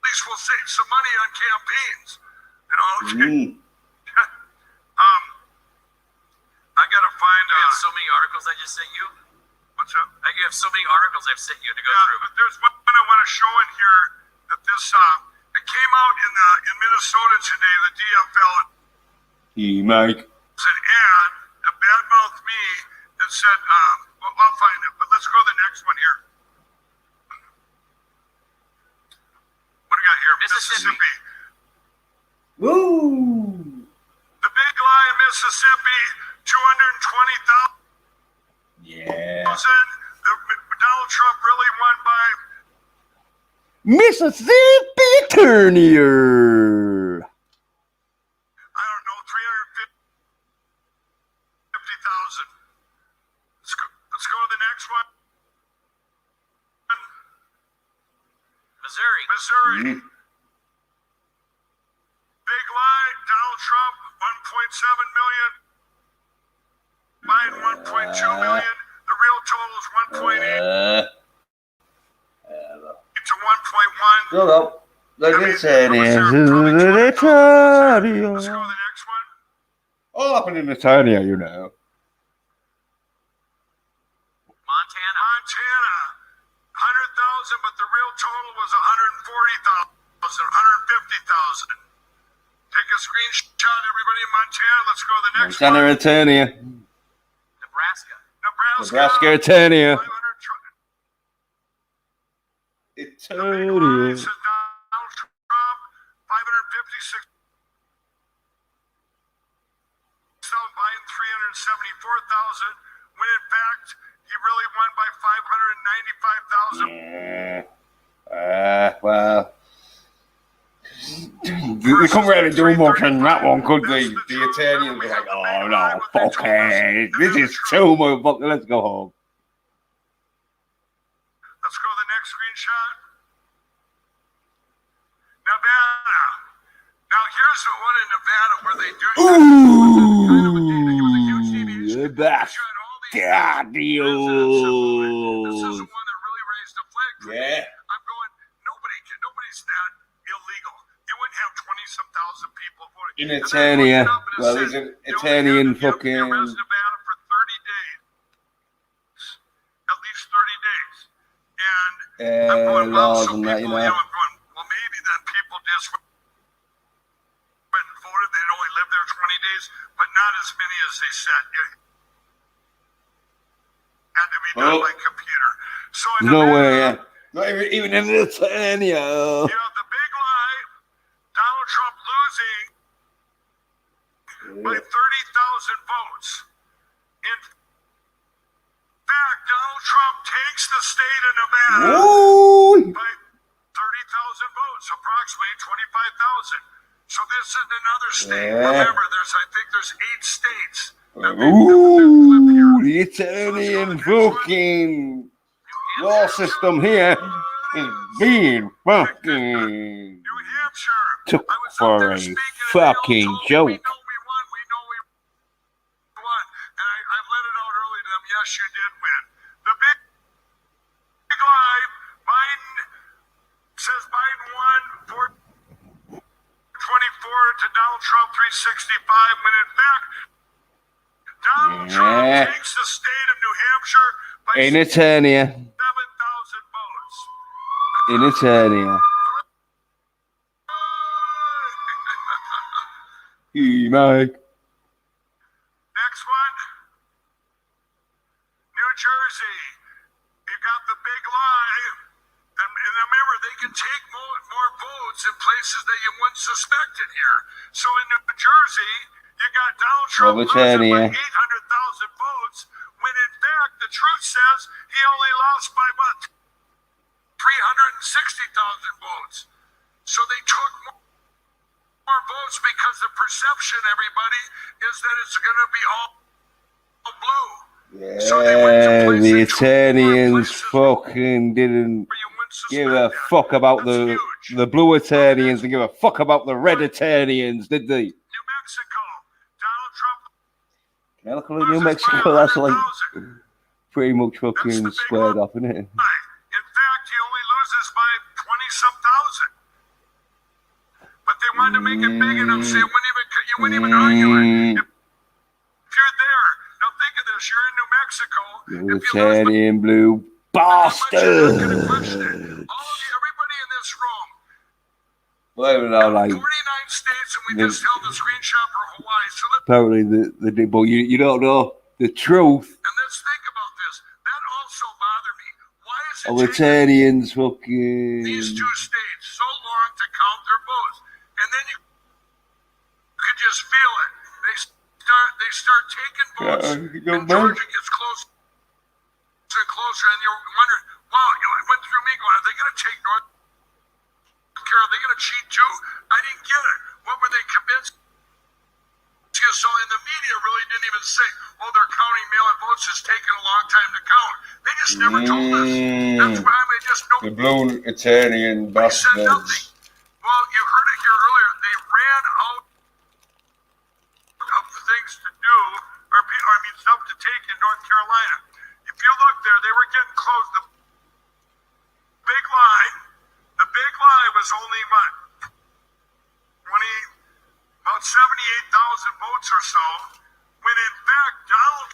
least we'll save some money on campaigns. You know. I gotta find. You have so many articles I just sent you. What's up? You have so many articles I've sent you to go through. But there's one I want to show in here that this it came out in Minnesota today. The DFL Mike. said ad to badmouth me and said, well, I'll find it. But let's go to the next one here. What do we got here? Mississippi. Woo! The big lie in Mississippi, 220,000. Yeah. Donald Trump really won by Mississippi Turnier. I don't know, 350,000. Let's go to the next one. Missouri. Mm-hmm. Big lie, Donald Trump, 1.7 million. Biden, 1.2 million. The real total is 1.8 to 1.1. Shut up. Let me say Let's this. go to the next one. All happened in Eternia, you know. Montana. 100,000, but the real total was 140,000, 150,000. Take a screenshot, everybody in Montana. Let's go to the next Montana one. Eternia. Nebraska. Nebraska Eternia. 500 Eternia. This is Donald Trump, 556,000. Biden, 374,000. When in fact, he really won by 595,000. Well. They couldn't really do much on that one, could they? The Italians were like, oh no, fuck it. This is too much. Let's go home. Let's go to the next screenshot. Nevada. Now here's the one in Nevada where they do. Ooh, that's God, This is the one that really raised the flag for me. Yeah. I'm going, nobody's that illegal. You wouldn't have 20-some thousand people voting. In And then Eternia. look it up and it Well, says he's an you only Italian have to be fucking. arrested in Nevada for 30 days. At least 30 days. And I'm going, well, laws so and people, that, you know. I'm going, well, maybe then people just went and voted. They'd only lived there 20 days, but not as many as they said. It had to be done by computer. So in No Nevada, way, yeah. Not even in Eternia. you know, the big lie, Donald Trump losing by 30,000 votes. In fact, Donald Trump takes the state of Nevada Ooh. by 30,000 votes, approximately 25,000. So this is another state. Yeah. Remember, I think there's 8 states. Ooh, the Italian fucking law system here is being fucking New Hampshire. took I was up for there a speaking, and they all fucking told me, joke. We know we won. And I let it out early to them. Yes, you did win. The big lie, Biden says Biden won 424 to Donald Trump 365, when in fact, Donald Trump takes the state of New Hampshire by In Eternia. 7,000 votes. In Eternia. Mike. Next one. New Jersey. You got the big lie. And remember, they can take more votes in places that you wouldn't suspect it here. So in New Jersey, you got Donald Trump losing by 800,000 votes, when in fact the truth says he only lost by what? 360,000 votes. So they took more votes because the perception, everybody, is that it's going to be all blue. Yeah, So they went to the places, 12 more Eternians places fucking didn't where you wouldn't give suspect a that. fuck about That's the huge. blue Eternians and give a fuck about the red Eternians, did they? New Mexico, Donald Trump Yeah, look at New loses by Mexico, that's like 100,000. pretty much That's fucking the big squared lie. off, isn't it? In fact, he only loses by 20-some thousand. But they wanted to make it big enough so you wouldn't even argue it. If you're there, now think of this, you're in New Mexico. Blue If you lose by Eternian blue you're not gonna question it. bastard. Everybody in this room, Well, you know, like 49 states, and we just held a screenshot for Hawaii. So apparently they did, but you don't know the truth. and let's think about this. That also bothered me. Why is it Of taking Eternians these fucking. two states so long to count their votes? And then you could just feel it. They start taking votes, and Georgia gets closer and closer, and you're wondering, wow, it went through me going, are they going to take North Carolina? Are they going to cheat too? I didn't get it. What were they convinced? So, and the media really didn't even say, oh, they're counting mail-in votes. It's taking a long time to count. They just never told us. That's why I just know. The blue Eternian They said nothing. bastards. Well, you heard it here earlier. They ran out of things to do, or stuff to take in North Carolina. If you look there, they were getting close. The big lie was only what? About 78,000 votes or so, when in fact Donald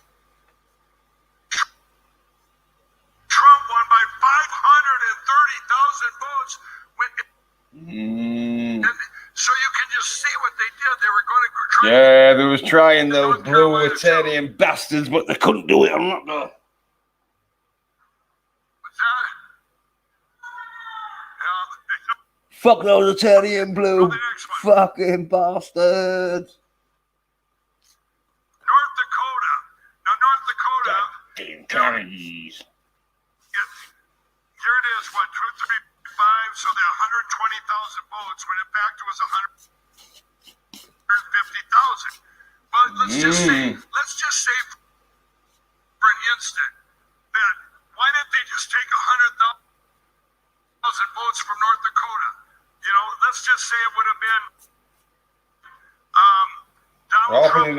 Trump won by 530,000 votes. And so you can just see what they did. They were going to try. Yeah, they was trying those blue Eternian bastards, but they couldn't do it. I'm not there. What's that? Fuck those Eternian blue fucking bastards. North Dakota. Now, North Dakota. Damn carries. Here it is, what, 235? So they're 120,000 votes, when in fact it was 150,000. Well, let's just say for an instant that why didn't they just take 100,000 votes from North Dakota? You know, let's just say it would have been Donald Trump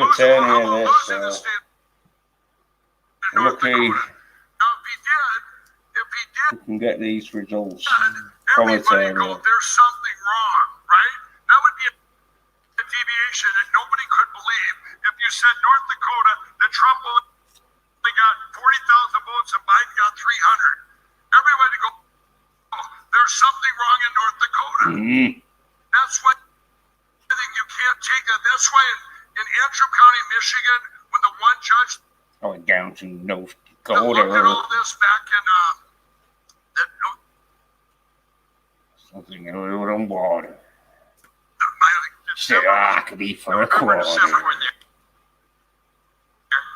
losing the state of North Dakota. Now, if he did, we can get these results from everybody go, Eternia. there's something wrong, right? That would be a deviation that nobody could believe. If you said North Dakota, that Trump only got 40,000 votes and Biden got 300. Everybody go, oh, there's something wrong in North Dakota. That's why I think you can't take it. That's why in Antrim County, Michigan, when the one judge Going down to North that looked at Dakota. all this back in Something on water. Said, December, I could be for a quarter. December, when they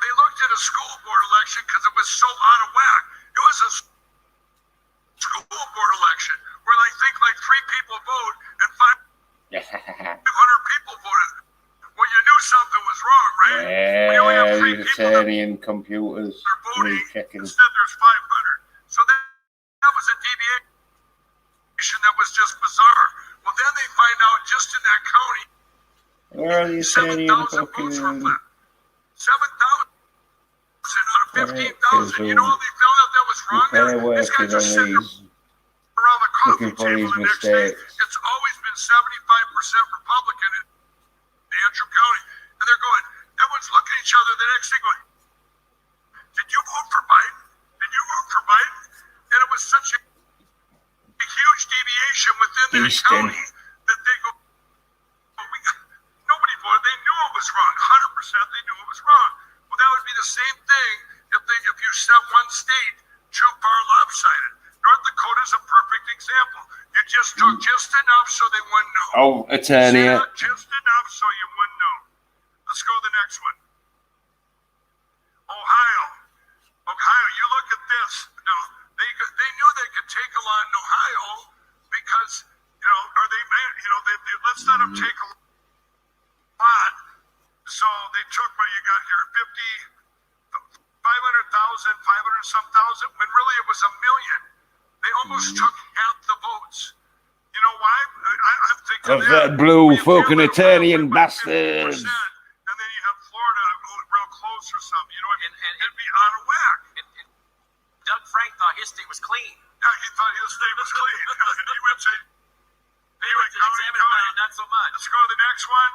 looked at a school board election because it was so out of whack. It was a school board election where I think like 3 people vote and 500 people voted. Well, you knew something was wrong, right? We only have 3 people that Eternian computers. are voting. Checking. Instead, there's 500. So that was a deviation that was just bizarre. Well, then they find out just in that county, Where are the 7,000 Eternian votes were fucking... flipped. 7,000 out of 15,000. You know how they found out that was wrong? They're These guys working are on sitting these. around the coffee Looking for table these the next day. mistakes. It's always been 75% Republican in Antrim County. And they're going, everyone's looking at each other the next day going, did you vote for Biden? Did you vote for Biden? And it was such a huge deviation within that Easton. county that they go, nobody voted. They knew it was wrong. 100% they knew it was wrong. Well, that would be the same thing if you set one state too far lopsided. North Dakota's a perfect example. You just took just enough so they wouldn't know. Oh, Eternia. Just enough so you wouldn't know. Let's go to the next one. Ohio, you look at this. Now, they knew they could take a lot in Ohio because, let's let them take a some thousand, when really it was 1 million. They almost took half the votes. You know why? I'm thinking Because that blue fucking Italian bastards. And then you have Florida real close or something. You know what I mean? And it'd be out of whack. And Doug Frank thought his state was clean. Yeah, he thought his state was clean. He went to examine it, not so much. Let's go to the next one.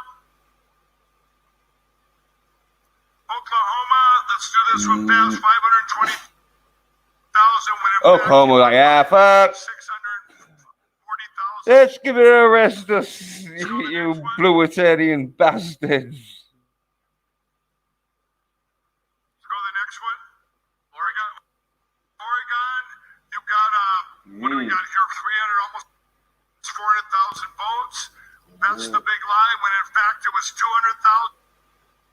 Oklahoma. Let's do this one fast. 520,000 when it Oklahoma, like, yeah, fuck. 640,000. Let's give it a rest, you blue Italian bastards. Let's go to the next one. Oregon, you've got, what do we got here? 300, almost 400,000 votes. That's the big lie, when in fact it was 200,000.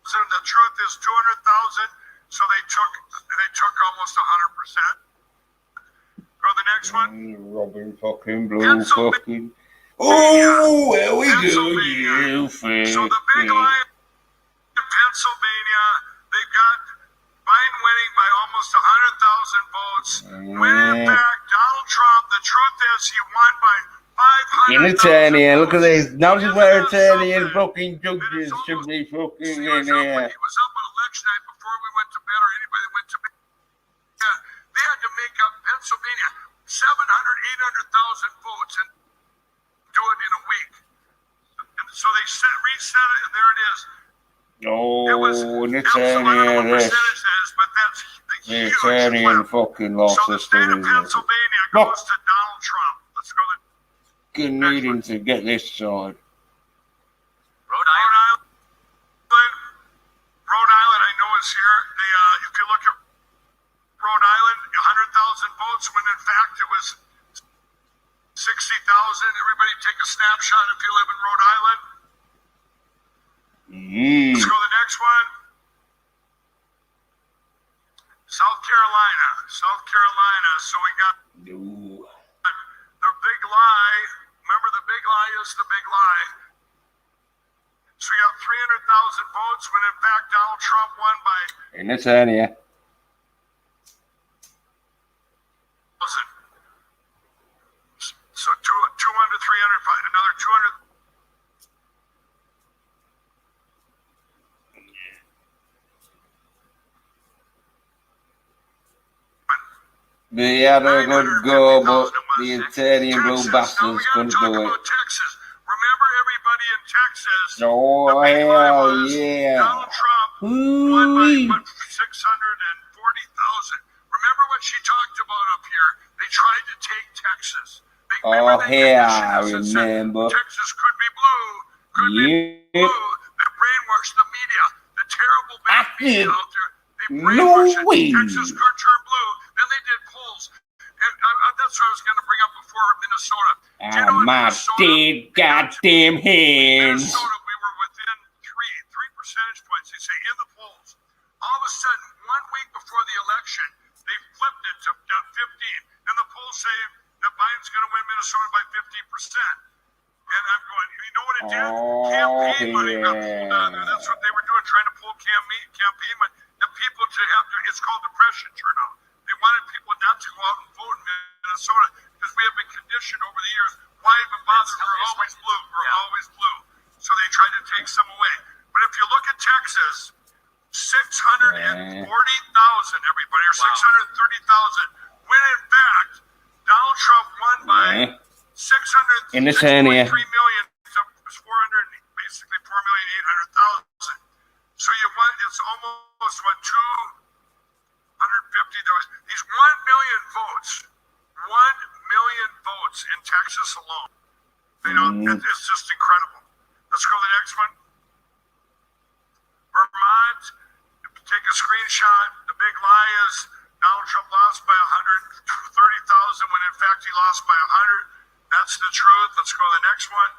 The truth is 200,000, so they took almost 100%. Go to the next one. Robin fucking blue fucking. Oh, well we do. You So the big lie in Pennsylvania, they got Biden winning by almost 100,000 votes. When in fact Donald Trump, the truth is he won by 500,000 Italian, look at votes. this. Now this where Italian fucking judges should be fucking He in was up here. on election night before we went to bed, or anybody that went to bed. Yeah, they had to make up Pennsylvania 800,000 votes and do it in a week. And so they reset it, and there it is. It was Oh, an Italian, Italian, this. but that's the The huge Italian flip. fucking lost So the this state of thing. Pennsylvania No. goes to Donald Trump. Let's go to Fucking needing to get this side. Rhode Island. Rhode Island, I know is here. They, if you look at Rhode Island, 100,000 votes, when in fact it was 60,000. Everybody take a snapshot if you live in Rhode Island. Let's go to the next one. South Carolina. So we got the big lie. Remember, the big lie is the big lie. So we got 300,000 votes when in fact Donald Trump won by In Italian. So 200, 300, another 200. They had a good go, but the Italian blue bastards couldn't do it. Texas. Remember everybody in Texas. Oh, the big lie hell was yeah. Donald Trump won by 640,000. Remember what she talked about up here? They tried to take Texas. Oh, yeah, I remember. Texas could be blue. Could be blue. They brainwashed the media. The terrible bad media out there. They brainwashed it. Texas could turn blue. Then they did polls. And that's what I was going to bring up before Minnesota. My dead goddamn hands. Minnesota, we were within three percentage points, they say, in the polls. All of a sudden, 1 week before the election, they flipped it to 15. And the polls say that Biden's going to win Minnesota by 50%. And I'm going, you know what it did? Campaign money got pulled down there. That's what they were doing, trying to pull campaign money. And people to have to, it's called depression turnout. They wanted people not to go out and vote in Minnesota because we have been conditioned over the years. Why even bother? We're always blue. We're always blue. So they tried to take some away. But if you look at Texas, 640,000, everybody, or 630,000. When in fact, Donald Trump won by 603 In the Tania. million to 400, basically 4,800,000. So you won. It's almost what 250. There was these 1 million votes. 1 million votes in Texas alone. You know, it's just incredible. Let's go to the next one. Vermont. Take a screenshot. The big lie is Donald Trump lost by 130,000 when in fact he lost by 100. That's the truth. Let's go to the next one.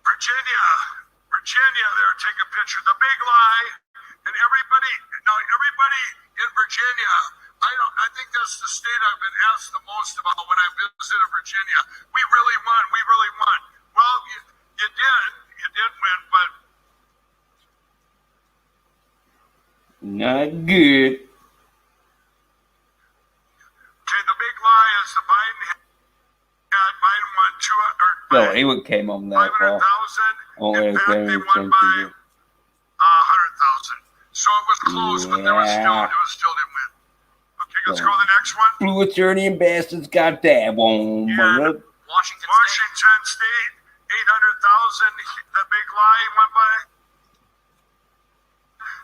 Virginia, there, take a picture. The big lie, and everybody in Virginia, I think that's the state I've been asked the most about when I visited Virginia. We really won. Well, you did win, but not good. No, he would came on there for. 500,000. In fact, they won by 100,000. So it was close, but there was still didn't win. Okay, let's go to the next one. Blue Eternian bastards got that one. Yeah. Washington State, 800,000. The big lie won by.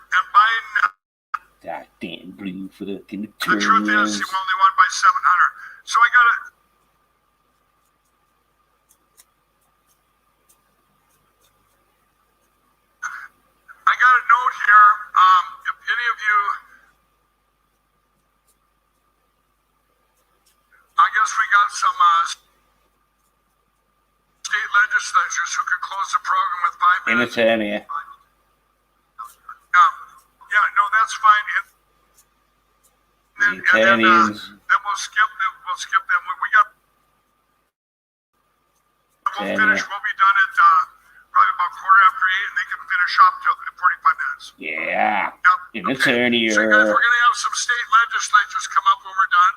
And Biden. Goddamn blue fucking The truth is, he only won by 700. So I got it. I got a note here. If any of you, I guess we got some state legislatures who could close the program with 5 minutes. Entertaining. Yeah, no, that's fine. And then we'll skip them. We got. We'll finish. We'll be done at probably about 8:15, and they can finish up till 45 minutes. Yeah. Yep. Entertaining. So guys, we're gonna have some state legislatures come up when we're done.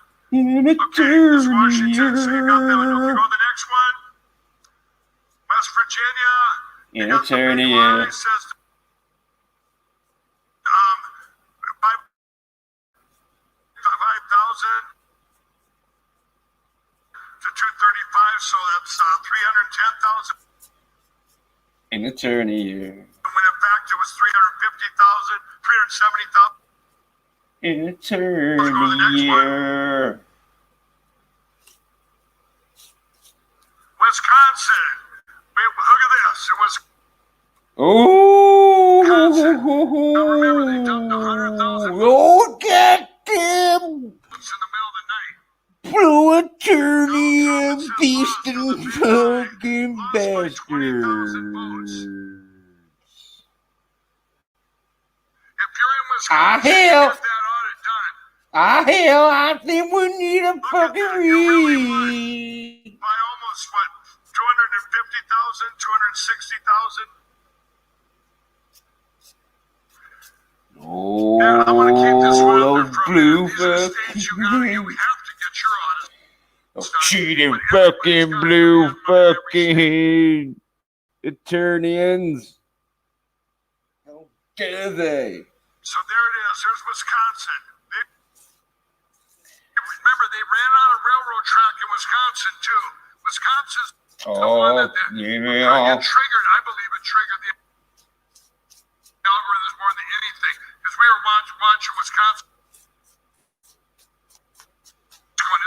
Okay, this Washington, so you got them. Okay, go to the next one. West Virginia. Entertaining. Says 5,000 to 235, so that's 310,000. In attorney. When in fact it was 350,000, 370,000. In attorney. Wisconsin. Look at this. It was. Oh. Now remember, they dumped 100,000. Oh, goddamn. It's in the middle of the night. Blue attorney and beast and fucking bastards. If you're in Wisconsin, you hell. get that audit done. Hell, I think we need a Look at fucking that. You really won read. by almost, 250,000, 260,000? Oh, Yeah, I want to keep this one those up there for a blue minute. These are states you gotta get. We have to get your audit. Oh, done. cheating But fucking everybody's blue got to have every state. fucking attorneys. How dare they? So there it is. There's Wisconsin. Remember, they ran out of railroad track in Wisconsin, too. Wisconsin's the one Oh, that yeah. it triggered, I believe it triggered the algorithms more than anything. Because we were watching Wisconsin.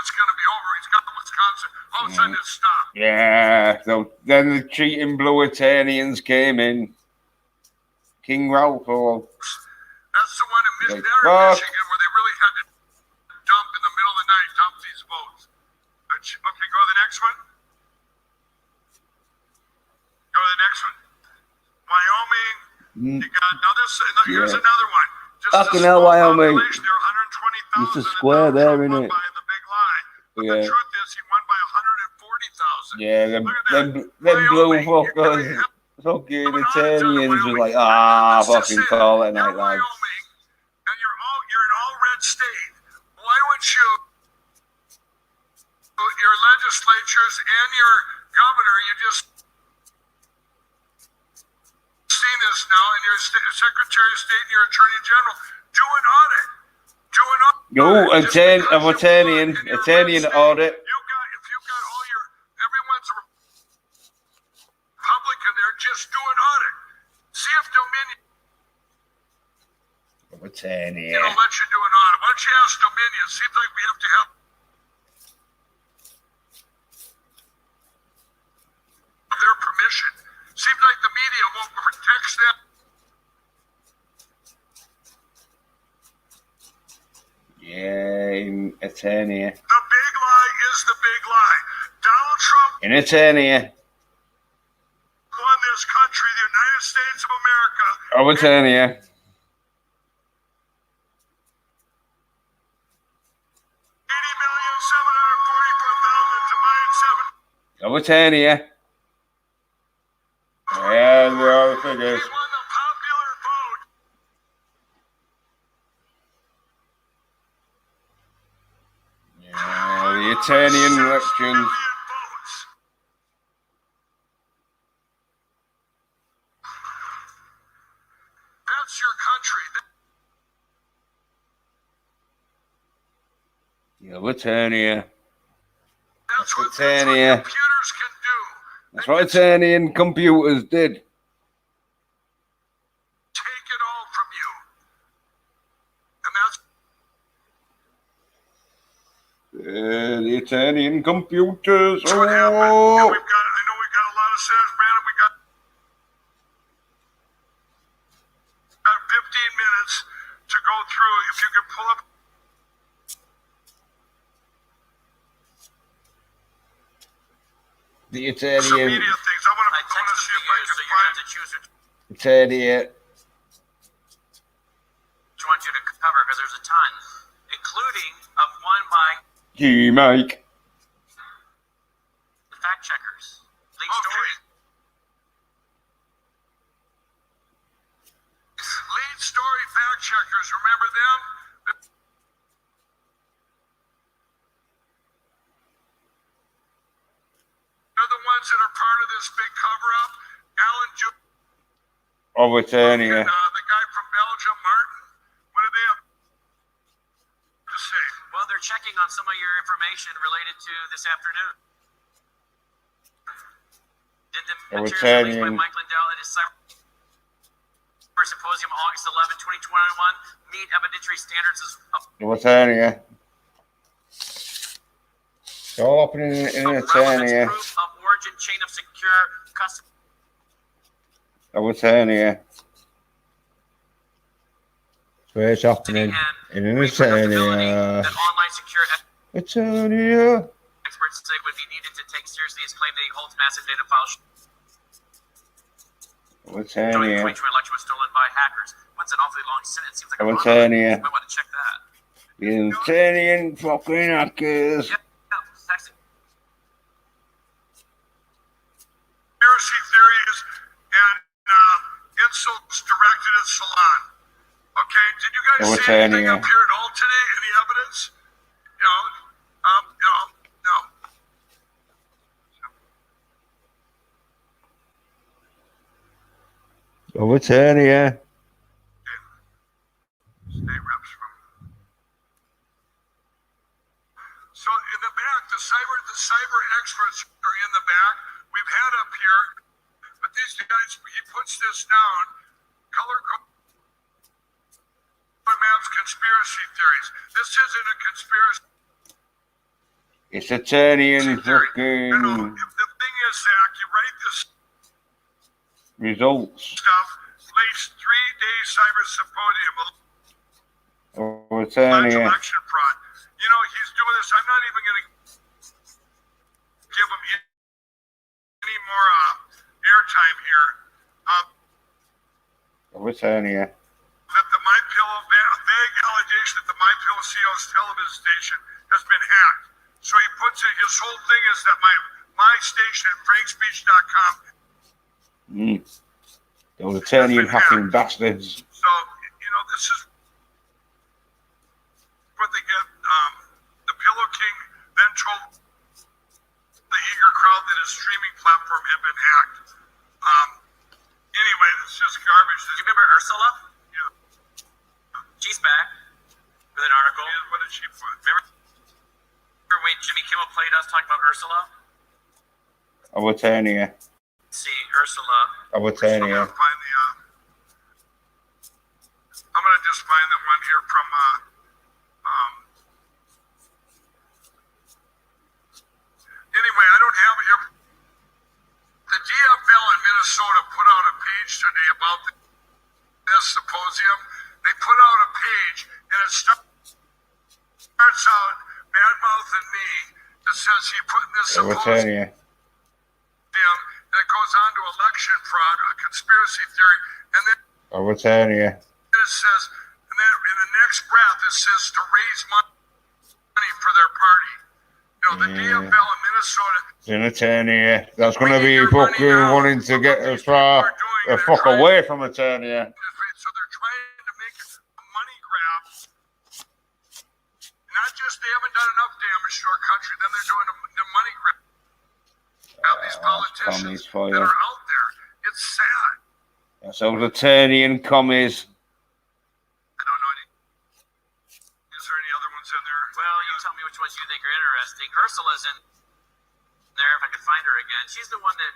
It's going to be over. He's got Wisconsin. All of a sudden, it stopped. Yeah, so then the cheating blue Italians came in. King Ralph. That's the one in Like, there in fuck. Michigan where they really had to dump in the middle of the night, dump these votes. Okay, go to the next one. Go to the next one. Wyoming. You got here's Yeah. another one. Just Fucking a hell, small Wyoming. population. There are 120,000. Just a and square Donald there, Trump innit? won by the big lie. But Yeah. the truth is, he won by 140,000. Yeah, them Look at blue that. Wyoming, fuckers. you're Fucking coming on to Italians was Wyoming. like, Let's just fucking say call it you're night, lads. Wyoming, and you're an all red state. Why would you, your legislatures and your governor, you just seen this now, and your Secretary of State and your Attorney General do an audit. Yo, Just because you won Italian and you're a red audit. state, if you've got all your, everyone's a Republican there, just do an audit. See if Dominion, Italian. let you do an audit. Why don't you ask Dominion? Seems like we have to have their permission. Seems like the media won't protect them. Yeah, Italian. The big lie is the big lie. Donald Trump In Italian. won this country, the United States of America. Oh, Italian. 80,744,000 to buy 7. Oh, Italian. Yeah, there are figures. He won the popular vote. Yeah, the Italian elections. 6 million votes. Yeah, Eternia. That's what Eternia. computers can do. That's what Eternian computers did. Take it all from you. And that's The Eternian computers. what happened. And I know we've got a lot of senators, Brandon. We got 15 minutes to go through. If you could pull up The some Eternian. media things. I want to texted see if you, I so can you're gonna find have to choose which Eternia. one you to cover because there's a ton, including of one by G-Mike. the fact checkers. Lead Okay. story. lead story fact checkers. Remember them? They're the ones that are part of this big cover-up. Alan Jr. Of Eternia. and the guy from Belgium, Martin. What do they have to say? Well, they're checking on some of your information related to this afternoon. Did the Oh, materials released by Italian. Mike Lindell at his cyber symposium August 11, 2021 meet evidentiary standards of Eternia. It's all happening in relevance, Eternia. proof of origin, chain of secure custody. Of Eternia. That's where it's happening. And In reproducibility Eternia. that online secure Eternia. experts say would be needed to take seriously his claim that he holds massive data files Of showing the Eternia. 2020 election was stolen by hackers. What's an awfully long sentence? Seems like a Of lot. Eternia. You might want to check that. The Eternian fucking hackers. Yep. No, text it. Conspiracy theories and insults directed at Salon. Okay, did you guys Oh, see anything Eternia. up here at all today? Any evidence? No. Of Eternia. State reps from. So in the back, the cyber experts are in the back. We've had up here, but these guys, he puts this down. Color maps conspiracy theories. This isn't a conspiracy It's Eternian theory. fucking The thing is, Zach, you write this results. stuff, leads 3-day cyber symposium, Of alleged Eternia. election fraud. You know, he's doing this. I'm not even going to give him any more airtime here. Of Eternia. That the MyPillow, vague allegation that the MyPillow CEO's television station has been hacked. So he puts it, his whole thing is that my station, frankspeech.com, Those Eternian hacking bastards. so, you know, this is what they get. The Pillow King then told the eager crowd that his streaming platform had been hacked. Anyway, it's just garbage. Do you remember Ursula? Yeah. She's back with an article. What did she put? Remember when Jimmy Kimmel played us talking about Ursula? Of Eternia. See, Ursula. Of I'm Eternia. gonna find the. I'm gonna just find the one here from. Anyway, I don't have it here. The DFL in Minnesota put out a page today about this symposium. They put out a page, and it starts out bad mouthing me. That says he put in this Of symposium. Eternia. And it goes on to election fraud, a conspiracy theory, and then Of Eternia. it says, and then in the next breath, it says to raise money for their party. You know, the DFL in Minnesota. In Eternia. That's going to be fucking wanting to get as far the fuck away from Eternia. So they're trying to make it a money grab. Not just they haven't done enough damage to our country, then they're doing the money grab. Have these politicians for that you. are out there. It's sad. That's those Eternian commies. I don't know. Is there any other ones in there? there. Well, you tell me which ones you think are interesting. Ursula's in there, if I could find her again. She's the one that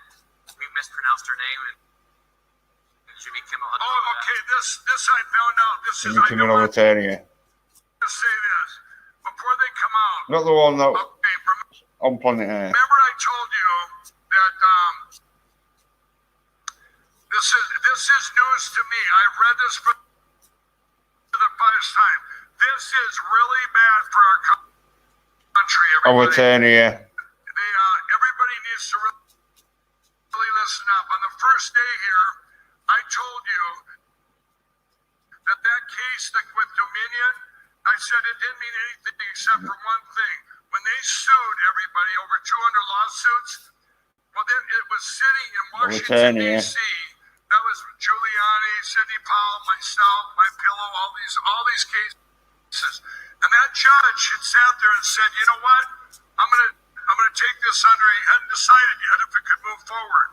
we mispronounced her name. And Jimmy Kimmel had Oh, okay. This I found out. This is. Jimmy Kimmel on Eternia. To say this before they come out. Not the one that Okay, on Planet Earth. remember I told you that this is news to me. I've read this for the first time. This is really bad for our country. Oh, Everybody. Eternia. Everybody needs to really listen up. On the first day here, I told you that case with Dominion, I said it didn't mean anything except for one thing. When they sued everybody over 200 lawsuits, well, then it was sitting in Washington, D.C. That was Giuliani, Sidney Powell, myself, my pillow, all these cases. And that judge had sat there and said, you know what? I'm gonna take this under. He hadn't decided yet if it could move forward.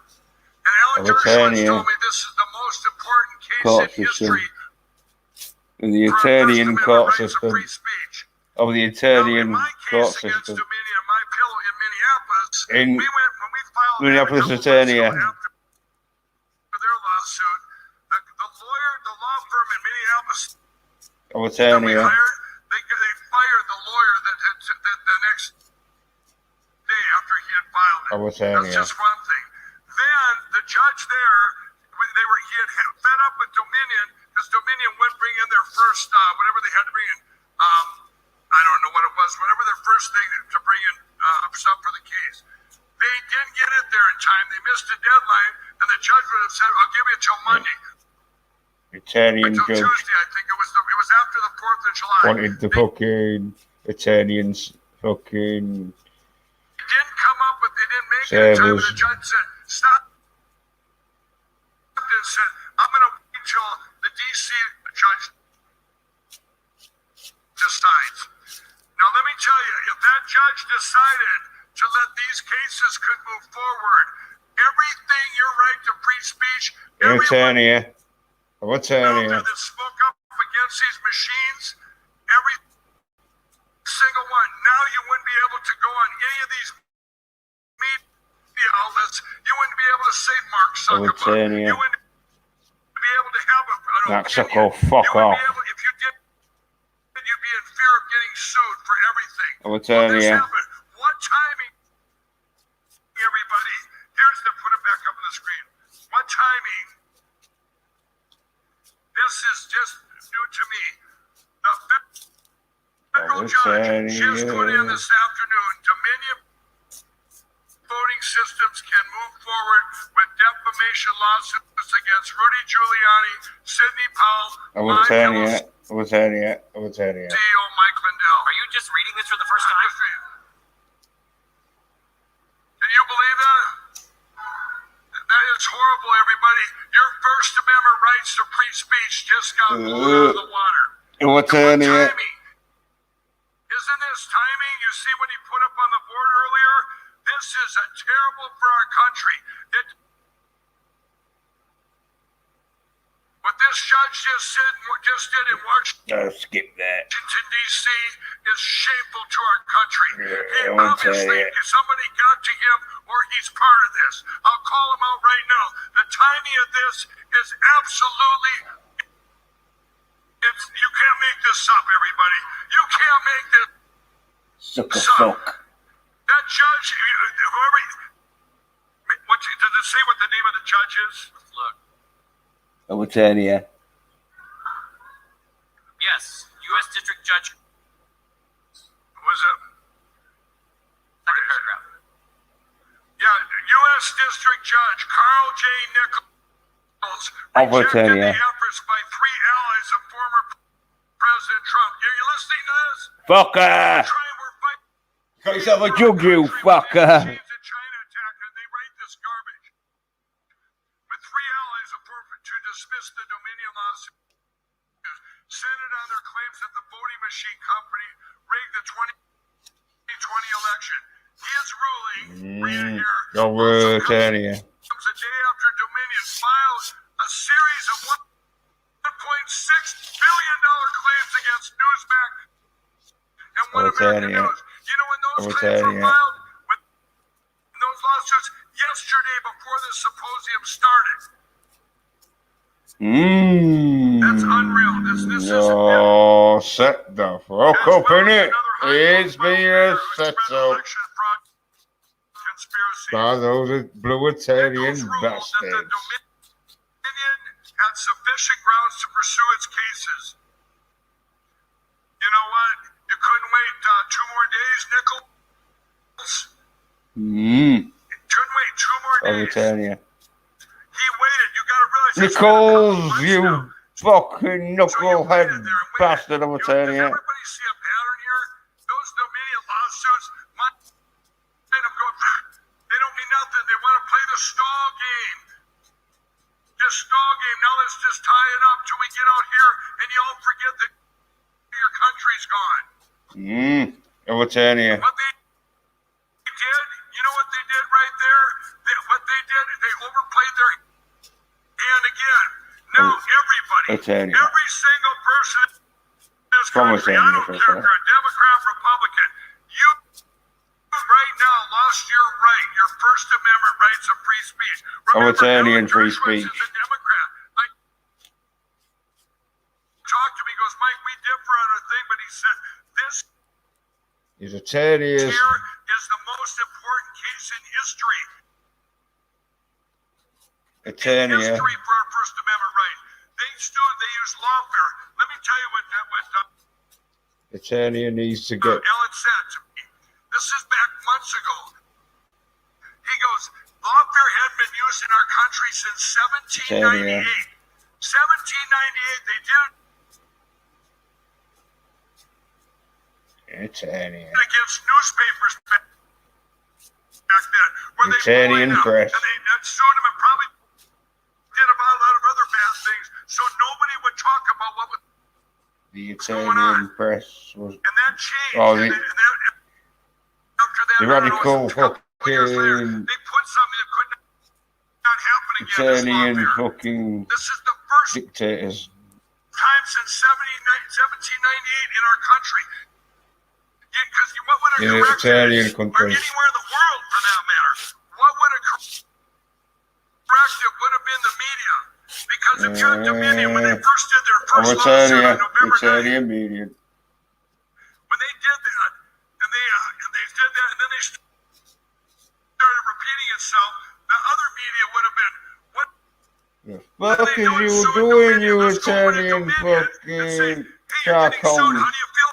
And Alan Dershowitz told me this is the most important case in history. In the Eternian court system. Of the Eternian court system. Dominion, my pillow in Minneapolis. In we went when we filed Minneapolis, Eternia. For their lawsuit, the law firm in Minneapolis. Of Eternia. They fired the lawyer that the next day after he had filed it. Of Eternia. That's just one thing. Then the judge there, he had fed up with Dominion because Dominion wouldn't bring in their first whatever they had to bring in. I don't know what it was. Whatever their first thing to bring in stuff for the case. They didn't get it there in time. They missed a deadline, and the judge would have said, "I'll give you till Monday." Eternian Until judge. Tuesday, I think it was after the 4th of July. Wanted the fucking Eternians fucking. Didn't come up with. They didn't make it in time. And the judge said, "Stop." And said, "I'm going to wait till the D.C. judge decides." Now, let me tell you, if that judge decided to let these cases could move forward, everything, your right to free speech, Eternia. Eternia. that spoke up against these machines, every single one. Now you wouldn't be able to go on any of these media outlets. You wouldn't be able to say Mark Zuckerberg. You wouldn't be able to have an opinion. Fuck off. If you did, you'd be in fear of getting sued for everything. Eternia. What timing, everybody? Put it back up on the screen. What timing? This is just new to me. The federal judge just put in this afternoon, Dominion voting systems can move forward with defamation lawsuits against Rudy Giuliani, Sidney Powell, Eternia. CEO Mike Lindell. Are you just reading this for the first time? Can you believe that? That is horrible, everybody. Your First Amendment rights to free speech just got blown out of the water. Eternia. Isn't this timing? You see what he put up on the board earlier? This is terrible for our country. What this judge just did in Washington, Skip that. D.C. is shameful to our country. Yeah, Obviously, if somebody got to him or he's part of this, I'll call him out right now. The timing of this is absolutely. You can't make this up, everybody. You can't make this Suck. That judge, whoever. Does it say what the name of the judge is? Look. Eternia. Yes, U.S. District Judge. Was it? Second paragraph. Yeah, U.S. District Judge Carl J. Nichols rejected the efforts by 3 allies of former President Trump. Are you listening to this? Fucker! Got yourself a jug, you fucker! China attack, and they write this garbage. With 3 allies of former to dismiss the Dominion lawsuit, centered on their claims that the voting machine company rigged the 2020 election. His ruling, read it here, Eternia. comes a day after Dominion filed a series of $1.6 billion claims against Newsmax and $1 Un-American Britannia. news. You know when those claims were Britannia. filed? When those lawsuits yesterday before the symposium started. That's unreal. This Oh, set the fuck as up, well as innit? another It's high-profile been mayor a who set spread up election fraud conspiracy. by those Bluetarian Nichols ruled that the bastards. Dominion had sufficient grounds to pursue its cases. You know what? You couldn't wait 2 more days, Nichols. Couldn't wait 2 more days. Britannia. He waited. You got to realize. it's been a couple Nichols, months you now. fucking So you knucklehead waited there and waited. bastard, Does Britannia. everybody see a pattern here? Those Dominion lawsuits might have gone. They don't mean nothing. They want to play the stall game. Just stall game. Now let's just tie it up till we get out here and you all forget that your country's gone. Britannia. What they did, you know what they did right there? What they did, they overplayed their hand again. Now everybody, Britannia. every single person in this From country, I don't Britannia, care if you're a Democrat, Republican, you right now lost your right, your First Amendment rights of free speech. Remember, Britannian Alan free Dershowitz speech. is a Democrat. Talked to me, he goes, Mike, we differ on a thing, but he said, this He's a Terriers. here is the most important case in history. Britannia. History for our First Amendment right. They used lawfare. Let me tell you what Britannia needs to get. Ellen said to me. This is back months ago. He goes, lawfare had been used in our country since 1798. 1798, they did it Britannia. against newspapers back then. Where they Italian bullied them, press. and they sued them and probably did about a lot of other bad things. So nobody would talk about what was The Italian press was. and that changed. Oh, and that, after that, the I don't know, radical a couple years later, fucking they put something that could not happen again. This Italian lawfare. fucking This is the first dictators. time since 1798 in our country. Because what would a In corrector, Italian or countries. anywhere in the world for that matter, what would a corrective would have been the media? Because if you're a Dominion, when they first did their first lawsuit Britannia. on November 9th, Italian media. when they did that, and they did that, and then they started repeating itself, the other media would have been, what The fuck is you doing, you Italian fucking How charcoal? do you feel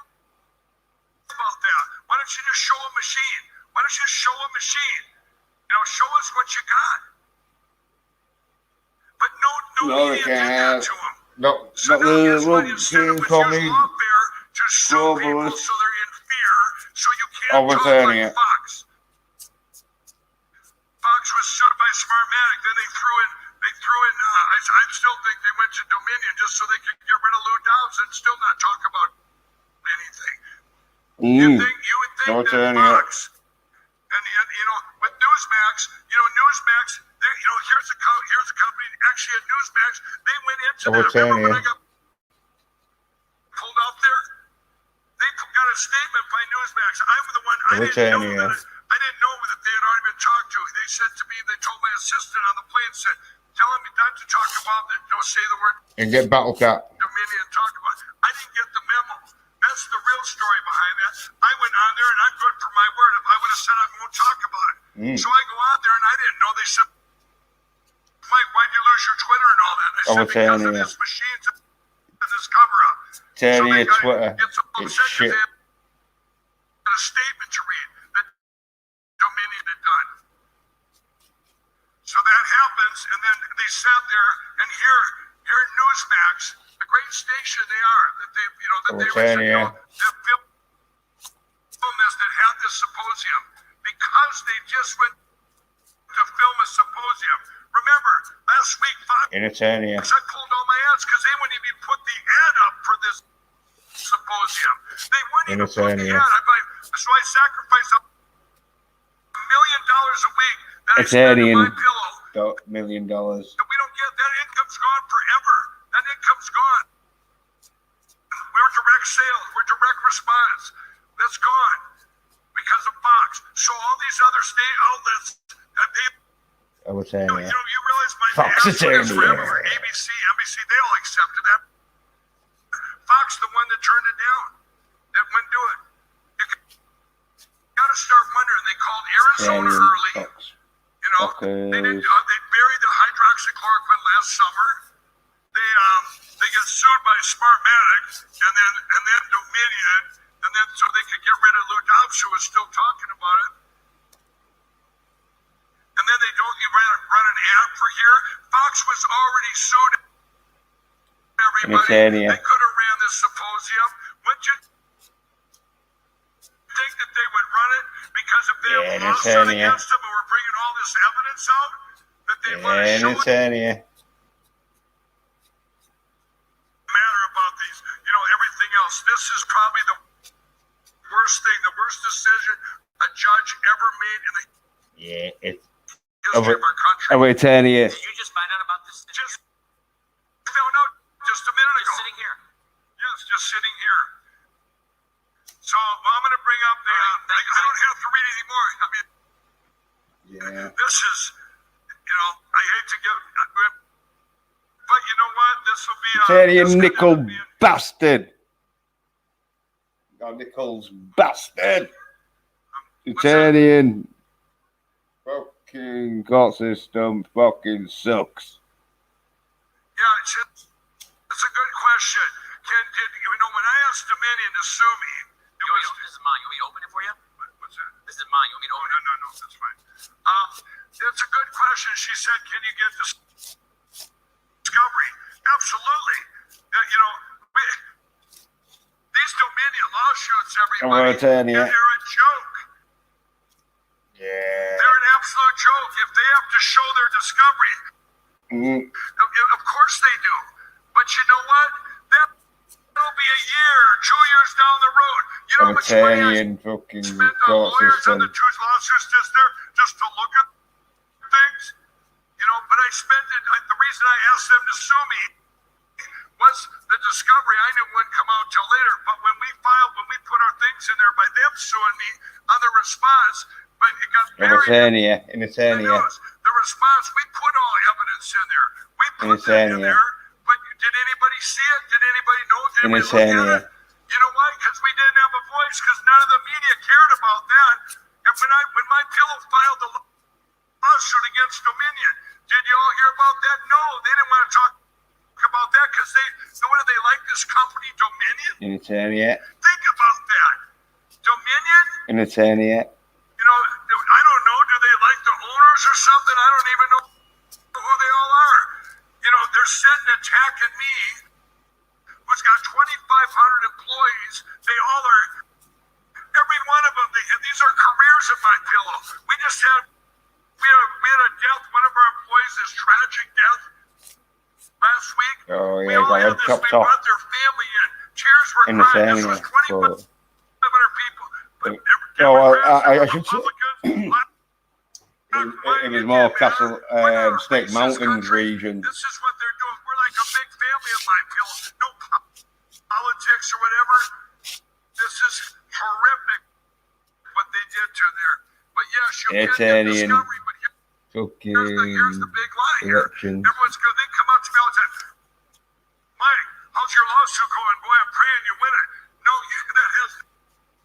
about that? Why don't you just show a machine? Why don't you just show a machine? You know, show us what you got. But no No, they media did can't. that to him. Not So now the guess what? little Instead king of coming. lawfare to sue people globalist. so they're in fear, so you can't Oh, talk Britannia. like Fox. Fox was sued by Smartmatic. Then they threw in. I still think they went to Dominion just so they could get rid of Lou Downs and still not talk about anything. You would think that Britannia. Fox and you know with Newsmax, Newsmax, here's a company actually at Newsmax. They went into that. Remember when I got pulled out there? They got a statement by Newsmax. I'm the one. I didn't know that they had already been talked to. They said to me, they told my assistant on the plane, said, tell him not to talk about it. Don't say the word And get Battle Cat. Dominion. Talk about it. I didn't get the memo. That's the real story behind that. I went on there and I'm good for my word. If I would have said I won't talk about it. So I go out there and I didn't know. They said, Mike, why'd you lose your Twitter and all that? And I said, because of this machines and this cover up. Terrier Twitter. It's shit. They had a statement to read that Dominion had done. So that happens, and then they sat there, and here Newsmax, the great station they are, that they filmed this, that had this symposium, because they just went to film a symposium. Remember, last week, In Britannia. I pulled all my ads because they wouldn't even put the ad up for this symposium. They wouldn't even put the ad. So I sacrificed $1 million a week that I spend on my pillow. $1 million. That we don't get. That income's gone forever. That income's gone. We're direct sales. We're direct response. Let's go. gone because of Fox. So all these other state outlets, they, I would say, you realize my Fox ads went attorney, forever. yeah. ABC, NBC, they all accepted that. Fox, the one that turned it down, that wouldn't do it. You got to start wondering. They called Arizona early. Fox. You know, they didn't. They buried the hydroxychloroquine last summer. They get sued by Smartmatic and then Dominion, and then so they could get rid of Lou Dobbs, who was still talking about it. And then they don't even run an ad for here. Fox was already sued. Everybody, they could have ran this symposium. Wouldn't you think that they would run it because if they have a lawsuit against them and we're bringing all this evidence out, that they want to show it? Matter about these, everything else. This is probably the worst thing, the worst decision a judge ever made in the history of our country. I will tell you. Did you just find out about this? Just found out just a minute ago. Sitting here. Yes, just sitting here. So I'm going to bring up the. I don't have to read anymore. I mean, this is, I hate to give. But you know what? This will be Italian nickel bastard. Oh, Nichols bastard. Italian fucking court system fucking sucks. Yeah, it's a good question. When I asked Dominion to sue me, This is mine. You want me to open it for you? What's that? This is mine. You want me to open it? No, that's fine. It's a good question. She said, "Can you get this discovery?" Absolutely. These Dominion lawsuits, everybody, they're a joke. Yeah. They're an absolute joke. If they have to show their discovery, of course they do. But you know what? That'll be a year, 2 years down the road. You know how much money I fucking spent on lawyers on the two lawsuits just to look at things? But I spent it. The reason I asked them to sue me was the discovery. I knew wouldn't come out till later. But when we put our things in there by them suing me on the response, but it got buried in Itania. The response, we put all evidence in there. We put that in there. But did anybody see it? Did anybody know? Did anybody look at it? You know why? Because we didn't have a voice. Because none of the media cared about that. And when my pillow filed the lawsuit against Dominion, did you all hear about that? No, they didn't want to talk about that because they like this company, Dominion. In Itania. Think about that, Dominion. In Itania. I don't know. Do they like the owners or something? I don't even know who they all are. They're sitting attacking me, who's got 2,500 employees. They all are, every one of them, these are careers in my pillow. We had a death, one of our employees, this tragic death last week. Oh, yeah, we all had this, we brought their family in. Tears were crying. This was 2,500 people. But I should say it was more Castle Snake Mountains region. This is what they're doing. We're like a big family in my pillow. No politics or whatever. This is horrific what they did to their. But yes, you get the discovery. But here's the big lie here. Everyone's good. They come up to me all the time. Mike, how's your lawsuit going? Boy, I'm praying you win it. No, that has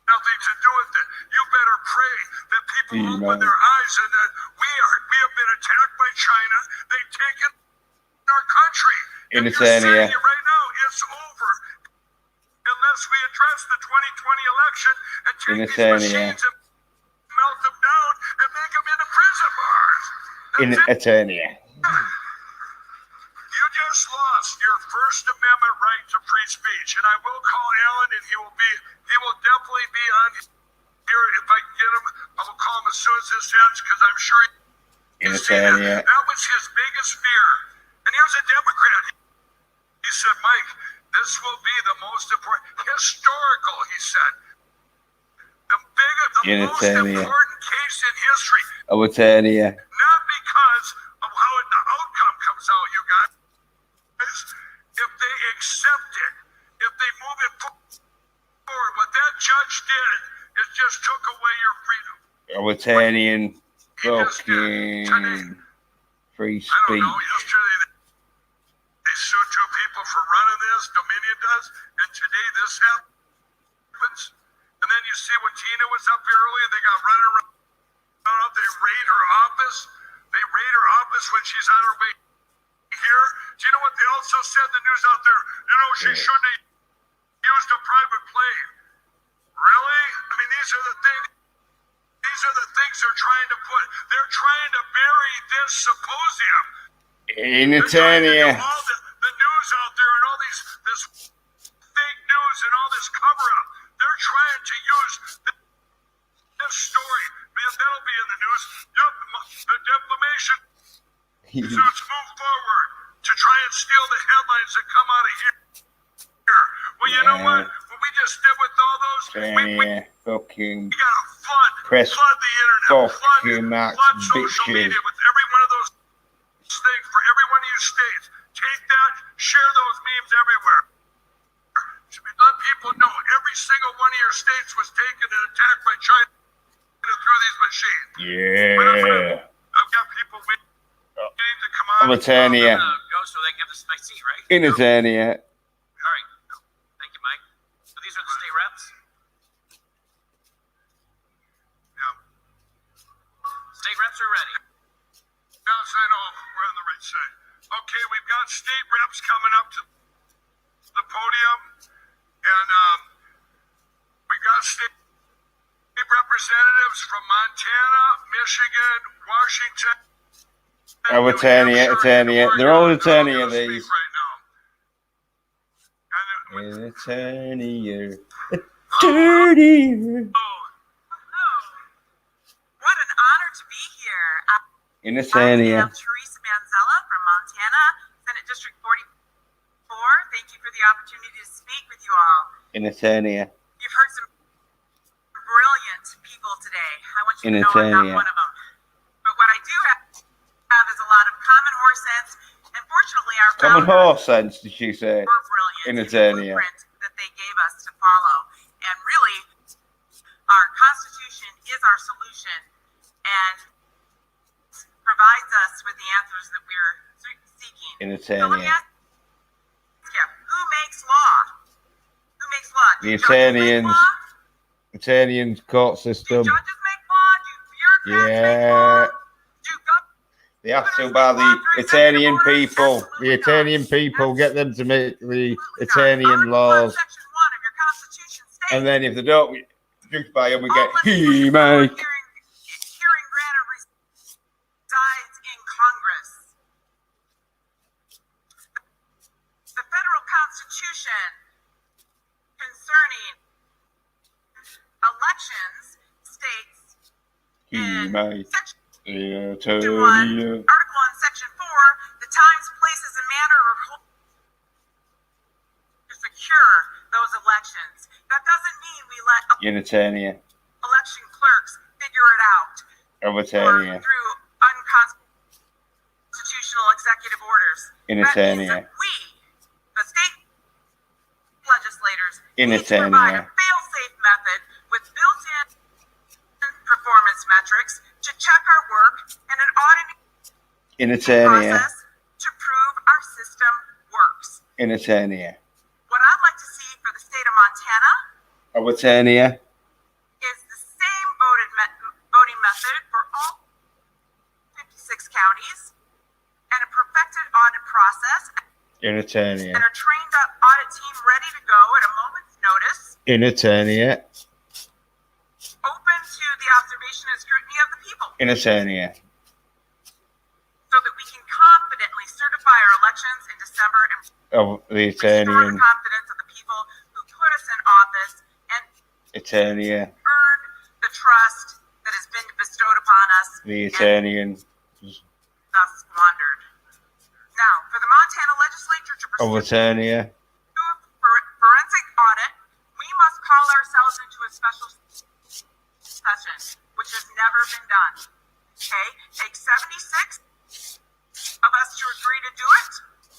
nothing to do with it. You better pray that people open their eyes and that we have been attacked by China. They've taken our country. In you're saying it right now, it's over. Unless we address the 2020 election and take these machines and melt them down and make them into prison bars. In Eternia. You just lost your First Amendment right to free speech, and I will call Alan, and he will definitely be on here if I can get him. I will call him as soon as this ends because I'm sure he's seen it. That was his biggest fear. And here's a Democrat. He said, Mike, this will be the most important, historical, he said. The most important case in history. I would tell you. Not because of how the outcome comes out, you guys. If they accept it, if they move it forward, what that judge did is just took away your freedom. Libertarian He just did. fucking free I don't speech. know. Yesterday they sued 2 people for running this. Dominion does, and today this happens. And then you see when Tina was up here earlier, they got running around. They raid her office. They raid her office when she's on her way here. Do you know what they also said? The news out there. You know she shouldn't have used a private plane. Really? I mean, these are the things. These are the things they're trying to put. They're trying to bury this symposium. In They're trying to do Eternia. all the news out there and all this fake news and all this cover up. They're trying to use this story. That'll be in the news. Yep, the defamation suits move forward to try and steal the headlines that come out of here. Well, you know what? What we just did with all those, Fucking we gotta flood press the internet, fucking Max flood social bitches. media with every one of those things for every one of you states. Take that, share those memes everywhere. Let people know every single one of your states was taken and attacked by China through these machines. Yeah. I've got people waiting to come on. Libertania. Go so they can have my seat, right? In Eternia. All right. Thank you, Mike. So these are the state reps? Yeah. State reps are ready. Yes, I know. We're on the right side. Okay, we've got state reps coming up to the podium, and we've got state representatives from Montana, Michigan, Washington. Eternia. They're all Eternia, these. Right now. In Eternia. Eternia. What an honor to be here. In I Eternia. am Teresa Manzella from Montana, Senate District 44. Thank you for the opportunity to speak with you all. In Eternia. You've heard some brilliant people today. I want you In to know I'm Eternia. not one of them. But what I do have is a lot of common horse sense. And fortunately, our Common founders horse sense, did she say? were brilliant In the Eternia. blueprint that they gave us to follow. And really, our Constitution is our solution and provides us with the answers that we're seeking. In So let me Eternia. ask you, who makes law? Who makes law? Do The judges make Eternians. law? Eternian court Do system. judges make law? Do bureaucrats make Yeah. law? Do They have to by the Eternian people. The Eternian people get them to make the Eternian laws. Section 1 of your Constitution states, And then if they don't judge by them, we all get legislative he Mike. hearing granted resides in Congress. The federal Constitution concerning elections states He in Mike. Section The 1, Eternia. Article 1, Section 4, the times, places, and manner of to secure those elections. That doesn't mean we let In Eternia. election clerks figure it out Of or Eternia. through unconstitutional executive orders. In That means Eternia. that we, the state legislators, In need to provide a Eternia. fail-safe method with built-in performance metrics to check our work and an auditing In Eternia. process to prove our system works. In Eternia. What I'd like to see for the state of Montana Of Eternia. is the same voting method for all 56 counties and a perfected audit process In Eternia. and a trained up audit team ready to go at a moment's notice, In Eternia. open to the observation and scrutiny of the people, In Eternia. so that we can confidently certify our elections in December and Of the restore the Eternian. confidence of the people who put us in office and Eternia. earn the trust that has been bestowed upon us The and Eternian. thus squandered. Now, for the Montana legislature to Of pursue Eternia. forensic audit, we must call ourselves into a special session, which has never been done. Okay? Take 76 of us to agree to do it.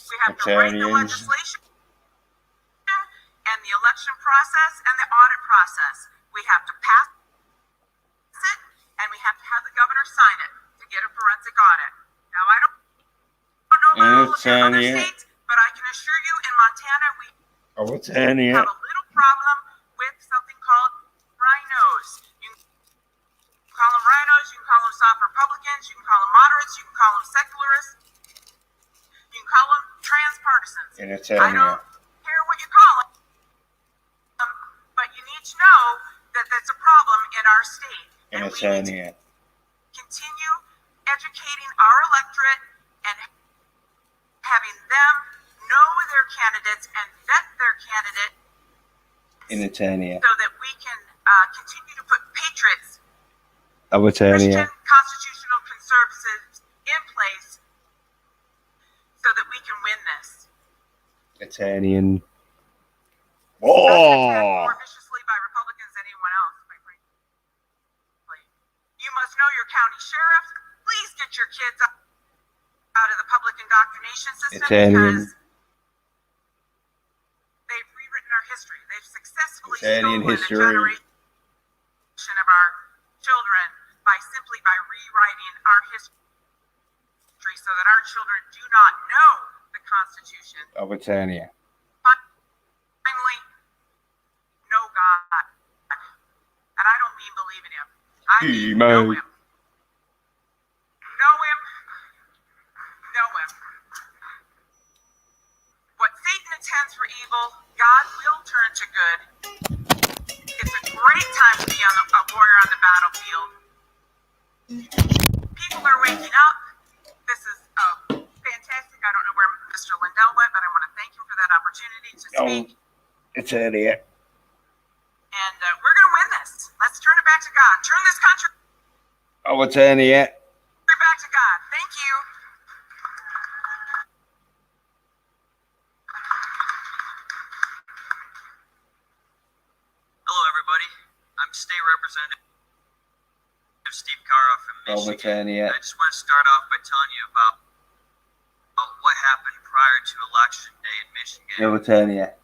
We have to write the Eternians. legislation and the election process and the audit process. We have to pass of your other Britannia. states, but I can assure you in Montana we Britannia. have a little problem with something called rhinos. You can call them rhinos, you can call them soft Republicans, you can call them moderates, you can call them secularists, you can call them transpartisans. In I Britannia. don't care what you call them, but you need to know that that's a problem in our state. In And we need to Britannia. continue educating our electorate and having them know their candidates and vet their candidate In Britannia. so that we can continue to put patriots, Britannia. Christian constitutional conservatives in place so that we can win this. Italian. Not attacked Oh! more viciously by Republicans than anyone else, quite frankly. You must know your county sheriff. Please get your kids out of the public indoctrination system Italian. because they've rewritten our history. They've successfully Italian stolen history. a generation of our children by rewriting our history so that our children do not know the Constitution. Britannia. Finally, know God. And I don't mean believe in him. I mean know him. Know him. Know him. What Satan intends for evil, God will turn to good. It's a great time to be a warrior on the battlefield. People are waking up. This is fantastic. I don't know where Mr. Lindell went, but I want to thank him for that opportunity to speak. Italian. And we're going to win this. Let's turn it back to God. Turn this country Britannia. back to God. Thank you. Hello, everybody. I'm State Representative Steve Cara from Michigan. Britannia. I just want to start off by telling you about what happened prior to Election Day in Michigan. Britannia.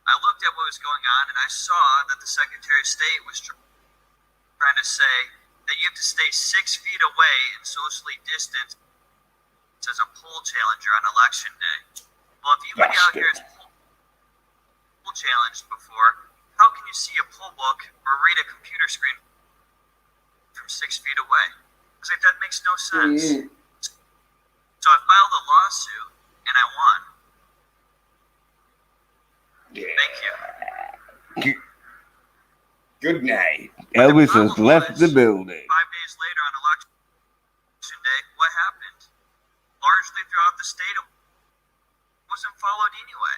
I looked at what was going on, and I saw that the Secretary of State was trying to say that you have to stay 6 feet away and socially distance as a poll challenger on Election Day. Well, if you've been out here as poll challenged before, how can you see a poll book or read a computer screen from 6 feet away? I was like, that makes no sense. So I filed a lawsuit, and I won. Thank you. Good night. Elvis has left the building. 5 days later on Election Day, what happened? Largely throughout the state, it wasn't followed anyway.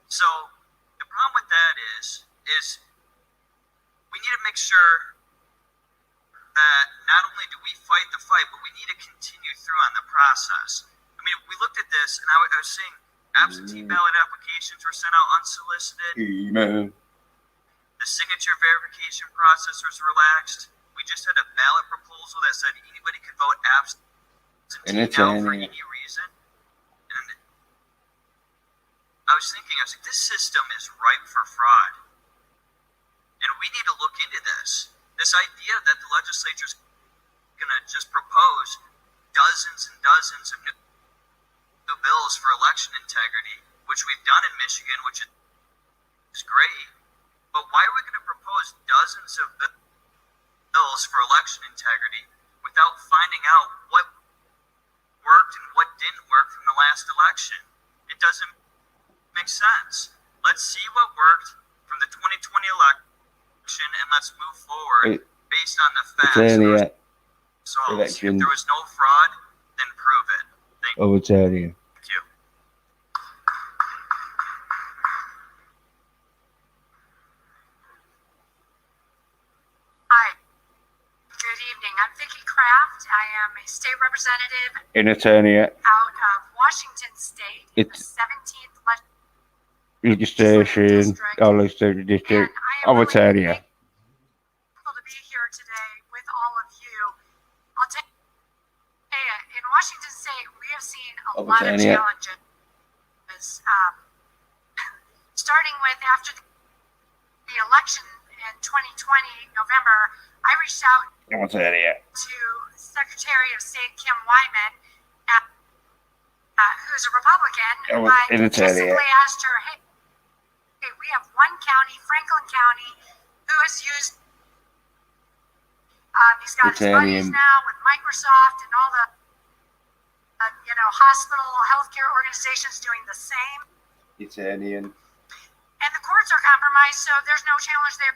So the problem with that is we need to make sure that not only do we fight the fight, but we need to continue through on the process. I mean, we looked at this, and I was seeing absentee ballot applications were sent out unsolicited. Amen. The signature verification process was relaxed. We just had a ballot proposal that said anybody could vote absentee now for any reason. And I was thinking, I was like, this system is ripe for fraud. And we need to look into this. This idea that the legislature is going to just propose dozens and dozens of new bills for election integrity, which we've done in Michigan, which is great. But why are we going to propose dozens of bills for election integrity without finding out what worked and what didn't work from the last election? It doesn't make sense. Let's see what worked from the 2020 election and let's move forward based on the facts. If there was no fraud, then prove it. Thank you. I'm Vicki Kraft. I am a state representative In Eternia. out of Washington State in the 17th Legislation. Legislative District of Eternia. Thankful to be here today with all of you. I'll tell you, in Washington State, we have seen a lot of challenges. Starting with after the election in 2020, November, I reached out to Secretary of State Kim Wyman who's a Republican, Oh, I in just Italy, simply asked her, hey, we have one county, Franklin County, who has used, he's got his buddies Italian. now with Microsoft and all the, hospital healthcare organizations doing the same. Italian. And the courts are compromised, so there's no challenge there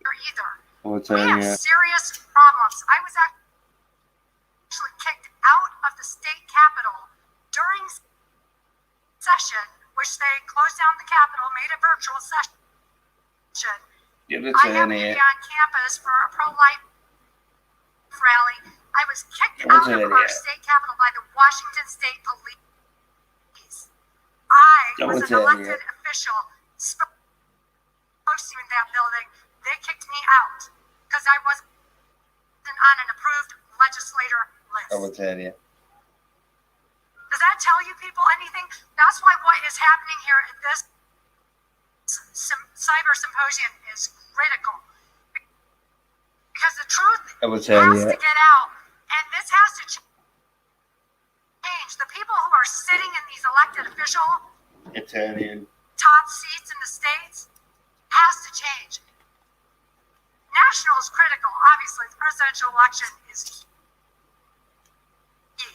either. Oh, We have Italian. serious problems. I was actually kicked out of the state capitol during session, which they closed down the capitol, made a virtual session. In I happened to be Italian. on campus for a pro-life rally. I was kicked out of our state capitol by the Washington State Police. I was an elected official supposed to in that building. They kicked me out because I wasn't on an approved legislator list. Oh, Italian. Does that tell you people anything? That's why what is happening here at this cyber symposium is critical. Because the truth has to get out, and this has to change. The people who are sitting in these elected official Italian. top seats in the states has to change. National is critical. Obviously, the presidential election is key.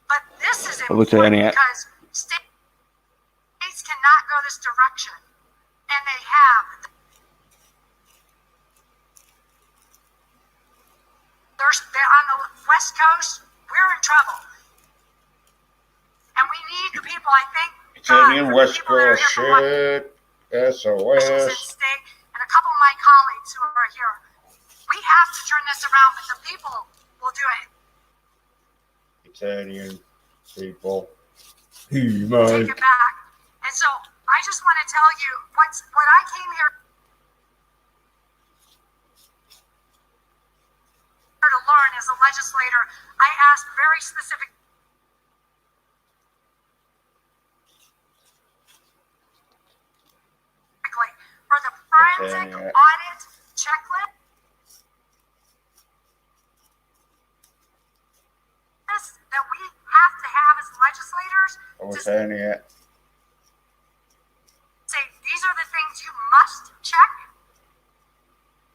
But this is important because states cannot go this direction. And they have. They're on the West Coast. We're in trouble. And we need the people, I think. Italian West people that are Coast here from shit. Washington SOS. State and a couple of my colleagues who are here. We have to turn this around, but the people will do it. Italian people. Take it back. And so I just want to tell you what I came here to learn as a legislator. I asked very specific for the forensic audit checklist that we have to have as legislators to say these are the things you must check.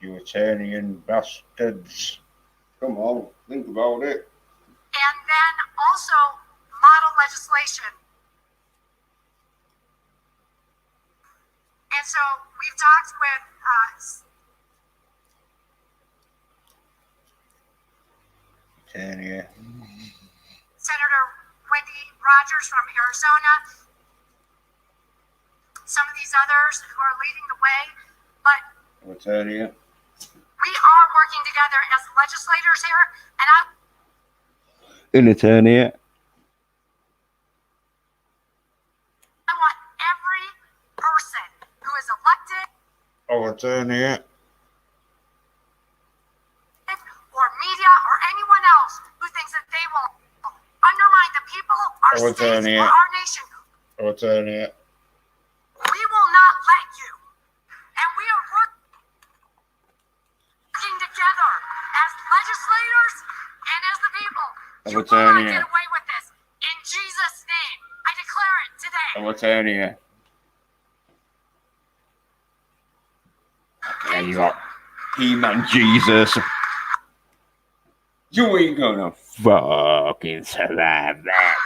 You Italian bastards. Come on, think about it. And then also model legislation. And so we've talked with Italian. Senator Wendy Rogers from Arizona, some of these others who are leading the way, but Italian. we are working together as legislators here, and In Italian. I want every person who is elected Italian. or media or anyone else who thinks that they will undermine the people, our states, or our nation. Italian. We will not let you. And we are working together as legislators and as the people. You will not get away with this. In Jesus' name, I declare it today. Italian. Okay, you got He-Man Jesus. You ain't gonna fucking survive that.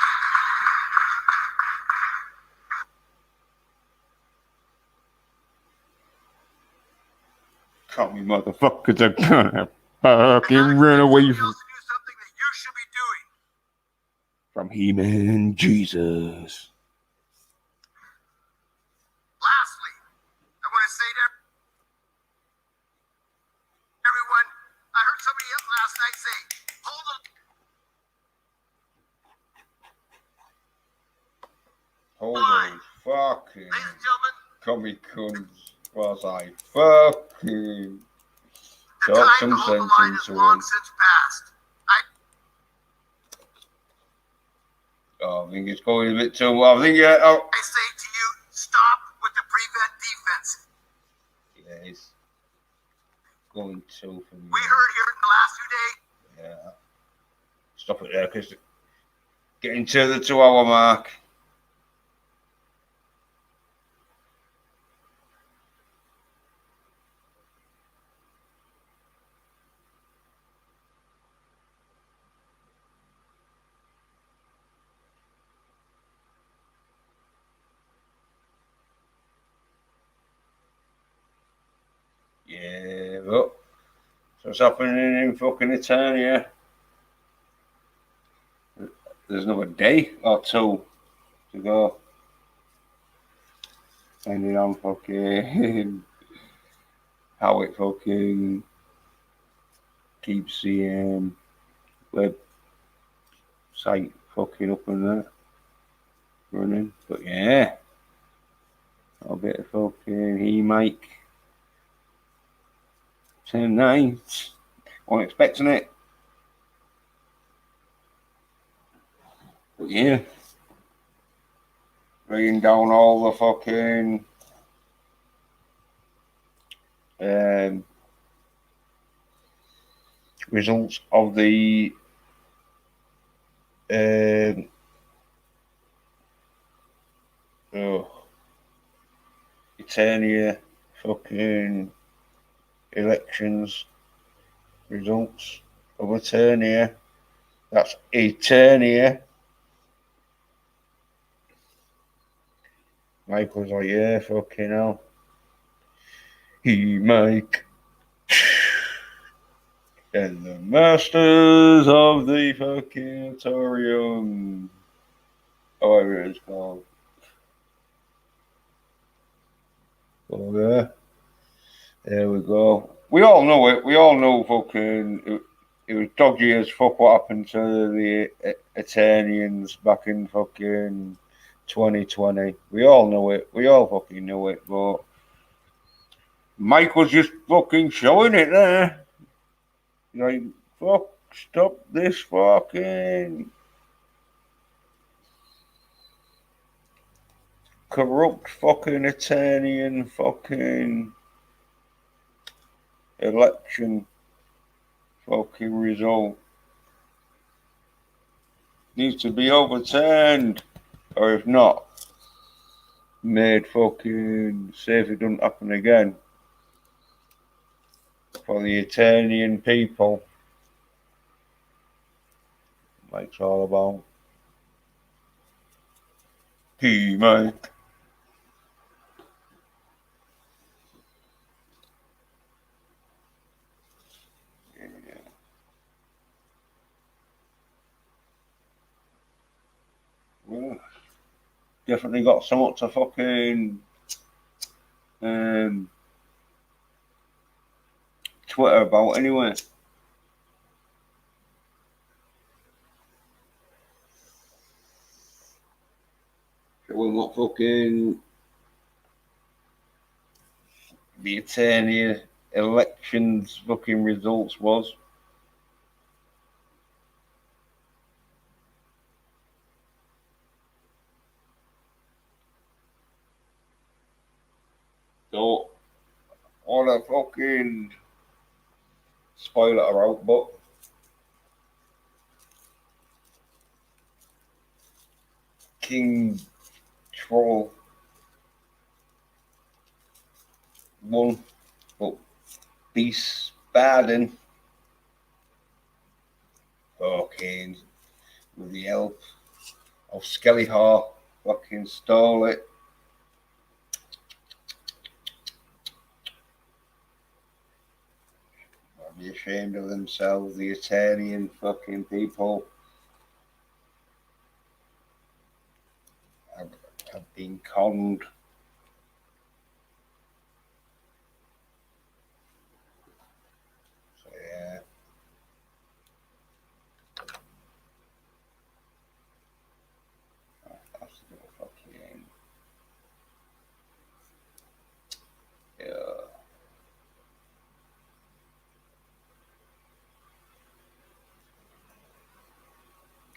Call me motherfuckers are gonna fucking run away from He-Man Jesus. Lastly, I want to say to everyone, I heard somebody last night say, hold on. Holy fucking Ladies and gentlemen, comic cons was I fucking the got time some to hold the sense line is into long him. since passed. Oh, I think it's going a bit too well. I think I say to you, stop with the prevent defense. yeah, it's going too for me. We heard here in the last 2 days. Yeah. Stop it there, because Getting to the 2 hour mark. Yeah, but so what's happening in fucking Eternia? There's another day or 2 to go. Depending on fucking how it fucking keeps the website fucking up and that running. But yeah, a bit of fucking Mike tonight. Wasn't expecting it. But yeah, bringing down all the fucking results of the Eternia fucking elections results of Eternia. That's Eternia. Mike was like, yeah, fucking hell. Mike. And the masters of the fucking Torium. However it's called. Oh yeah. There we go. We all know it. We all know fucking it was dodgy as fuck what happened to the Eternians back in fucking 2020. We all know it. We all fucking know it. But Mike was just fucking showing it there. Like, fuck, stop this fucking corrupt fucking Eternian fucking election fucking result. Needs to be overturned. Or if not, made fucking safe it doesn't happen again. For the Eternian people. Like it's all about. Mike. Yeah. Well, definitely got somewhat to fucking Twitter about anyway. Showing what fucking the Eternia elections fucking results was. So, all a fucking spoiler out, but King Troll won, but Beast Baden fucking with the help of Skelly Hawk fucking stole it. I'd be ashamed of themselves, the Eternian fucking people. Have been conned. So yeah. That's a bit of fucking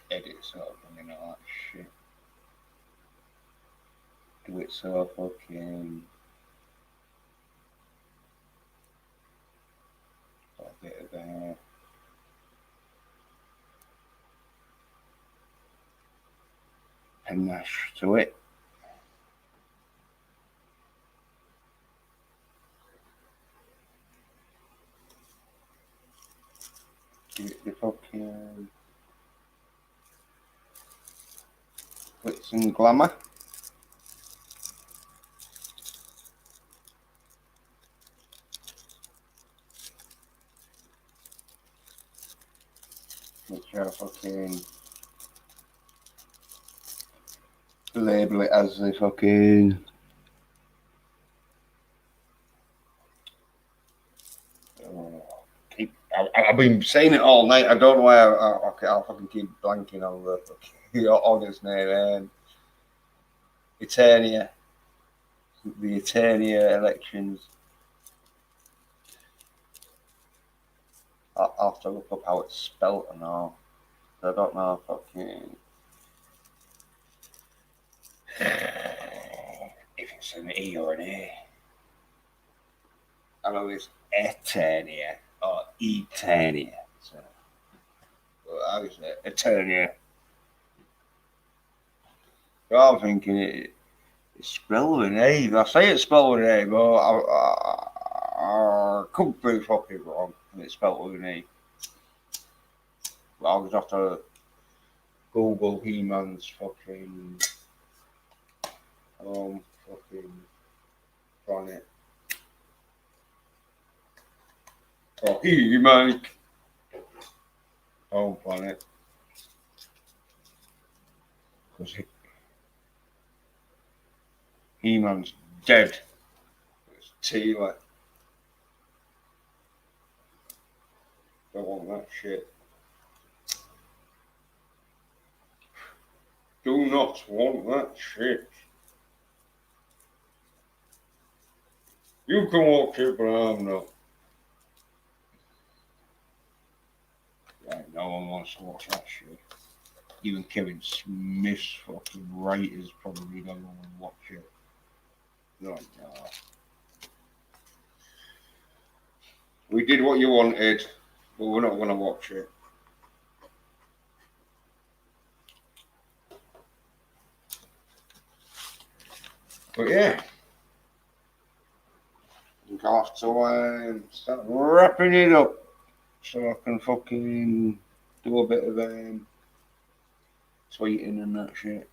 edit so fucking all that shit. Do it so fucking a bit of panache to it. Give it the fucking glitz and glamour. Make sure I fucking label it as the fucking I've been saying it all night. I don't know why I'll fucking keep blanking on the fucking August name. Eternia. The Eternia elections. I'll have to look up how it's spelt and all. I don't know fucking if it's an E or an A. I know it's Eternia or Eternia. So, I was Eternia. So I'm thinking it's spelled with an A. I say it's spelled with an A, but I could be fucking wrong. And it's spelled with an E. But I'll just have to Google He-Man's fucking fucking planet. Oh, He-Man home planet. Because He-Man's dead. It's Teela. Don't want that shit. Do not want that shit. You can watch it, but I'm not. Right, no one wants to watch that shit. Even Kevin Smith's fucking writers probably don't want to watch it. No, no. We did what you wanted, but we're not going to watch it. But yeah, I think I'll have to start wrapping it up so I can fucking do a bit of tweeting and that shit.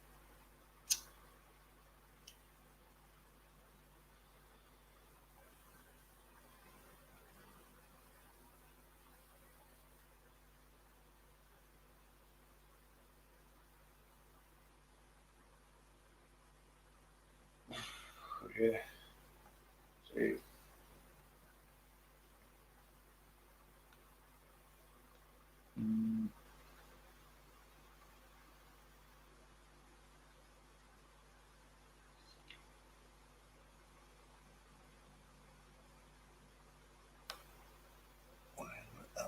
Yeah. See.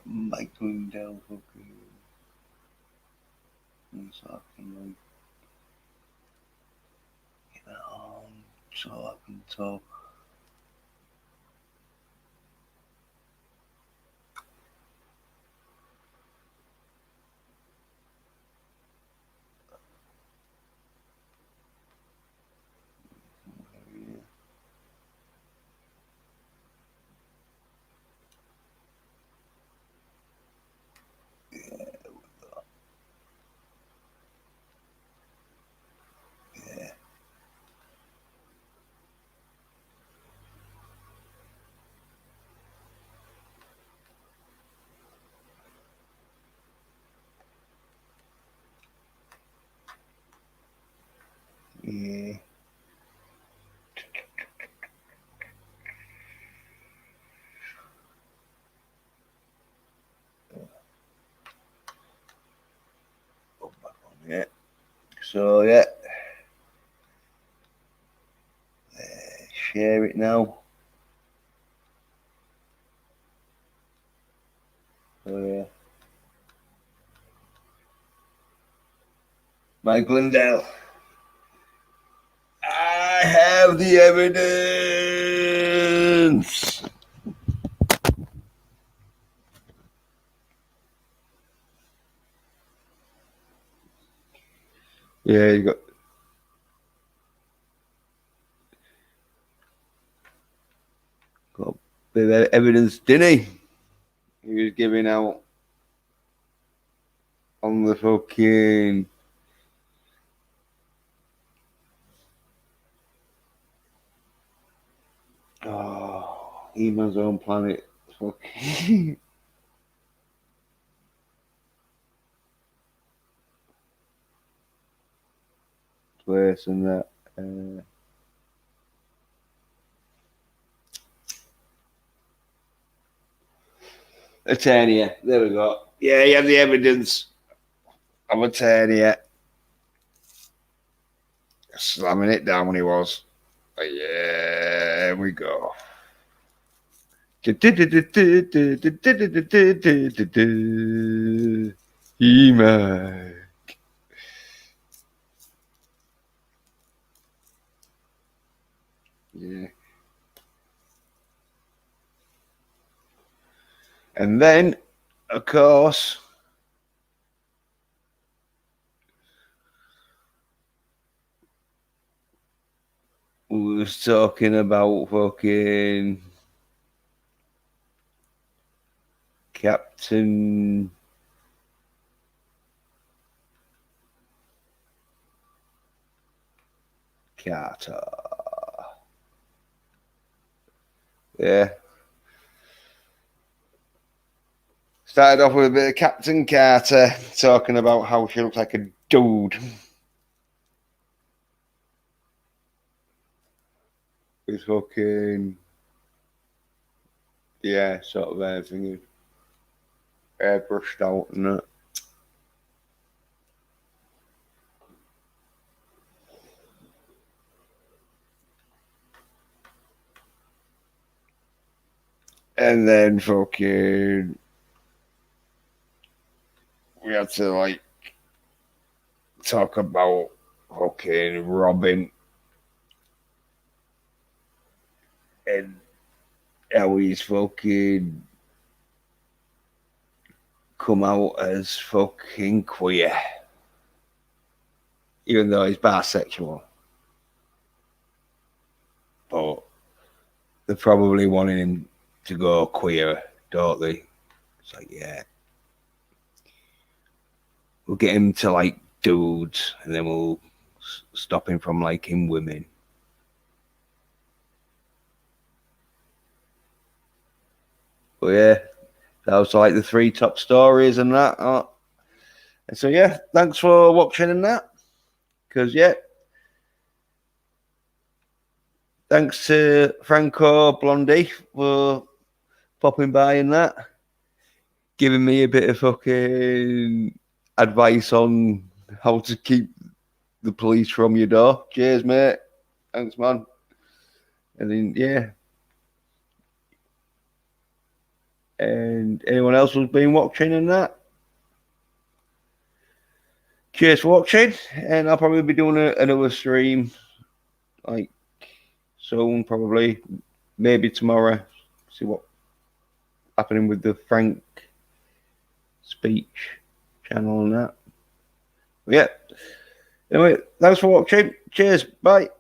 Michael down fucking so I can get that on so I can talk. Yeah. Yeah. So yeah. Share it now. So yeah. Mike Lindell. I have the evidence. Yeah, you got bit of evidence, didn't he? He was giving out on the fucking. Oh, He-Man's own planet. Fucking. Place and that. Eternia. There we go. Yeah, you have the evidence of Eternia. Slamming it down when he was. But yeah, here we go. He-Man. Yeah. And then, of course, we was talking about fucking Captain Carter. Yeah. Started off with a bit of Captain Carter talking about how she looks like a dude. With fucking, yeah, sort of everything airbrushed out and that. And then fucking, we had to like talk about fucking Robin and how he's fucking come out as fucking queer, even though he's bisexual. But they're probably wanting him to go queer, don't they? It's like, yeah, we'll get him to like dudes, and then we'll stop him from liking women. But yeah, that was like the 3 top stories and that. And so yeah, thanks for watching and that. Because yeah, thanks to Franco Blondie for popping by and that, giving me a bit of fucking advice on how to keep the police from your door. Cheers, mate. Thanks, man. And then yeah. And anyone else who's been watching and that, cheers for watching. And I'll probably be doing another stream like soon, probably maybe tomorrow. See what happening with the Frank speech channel and that. But yeah. Anyway, thanks for watching. Cheers. Bye.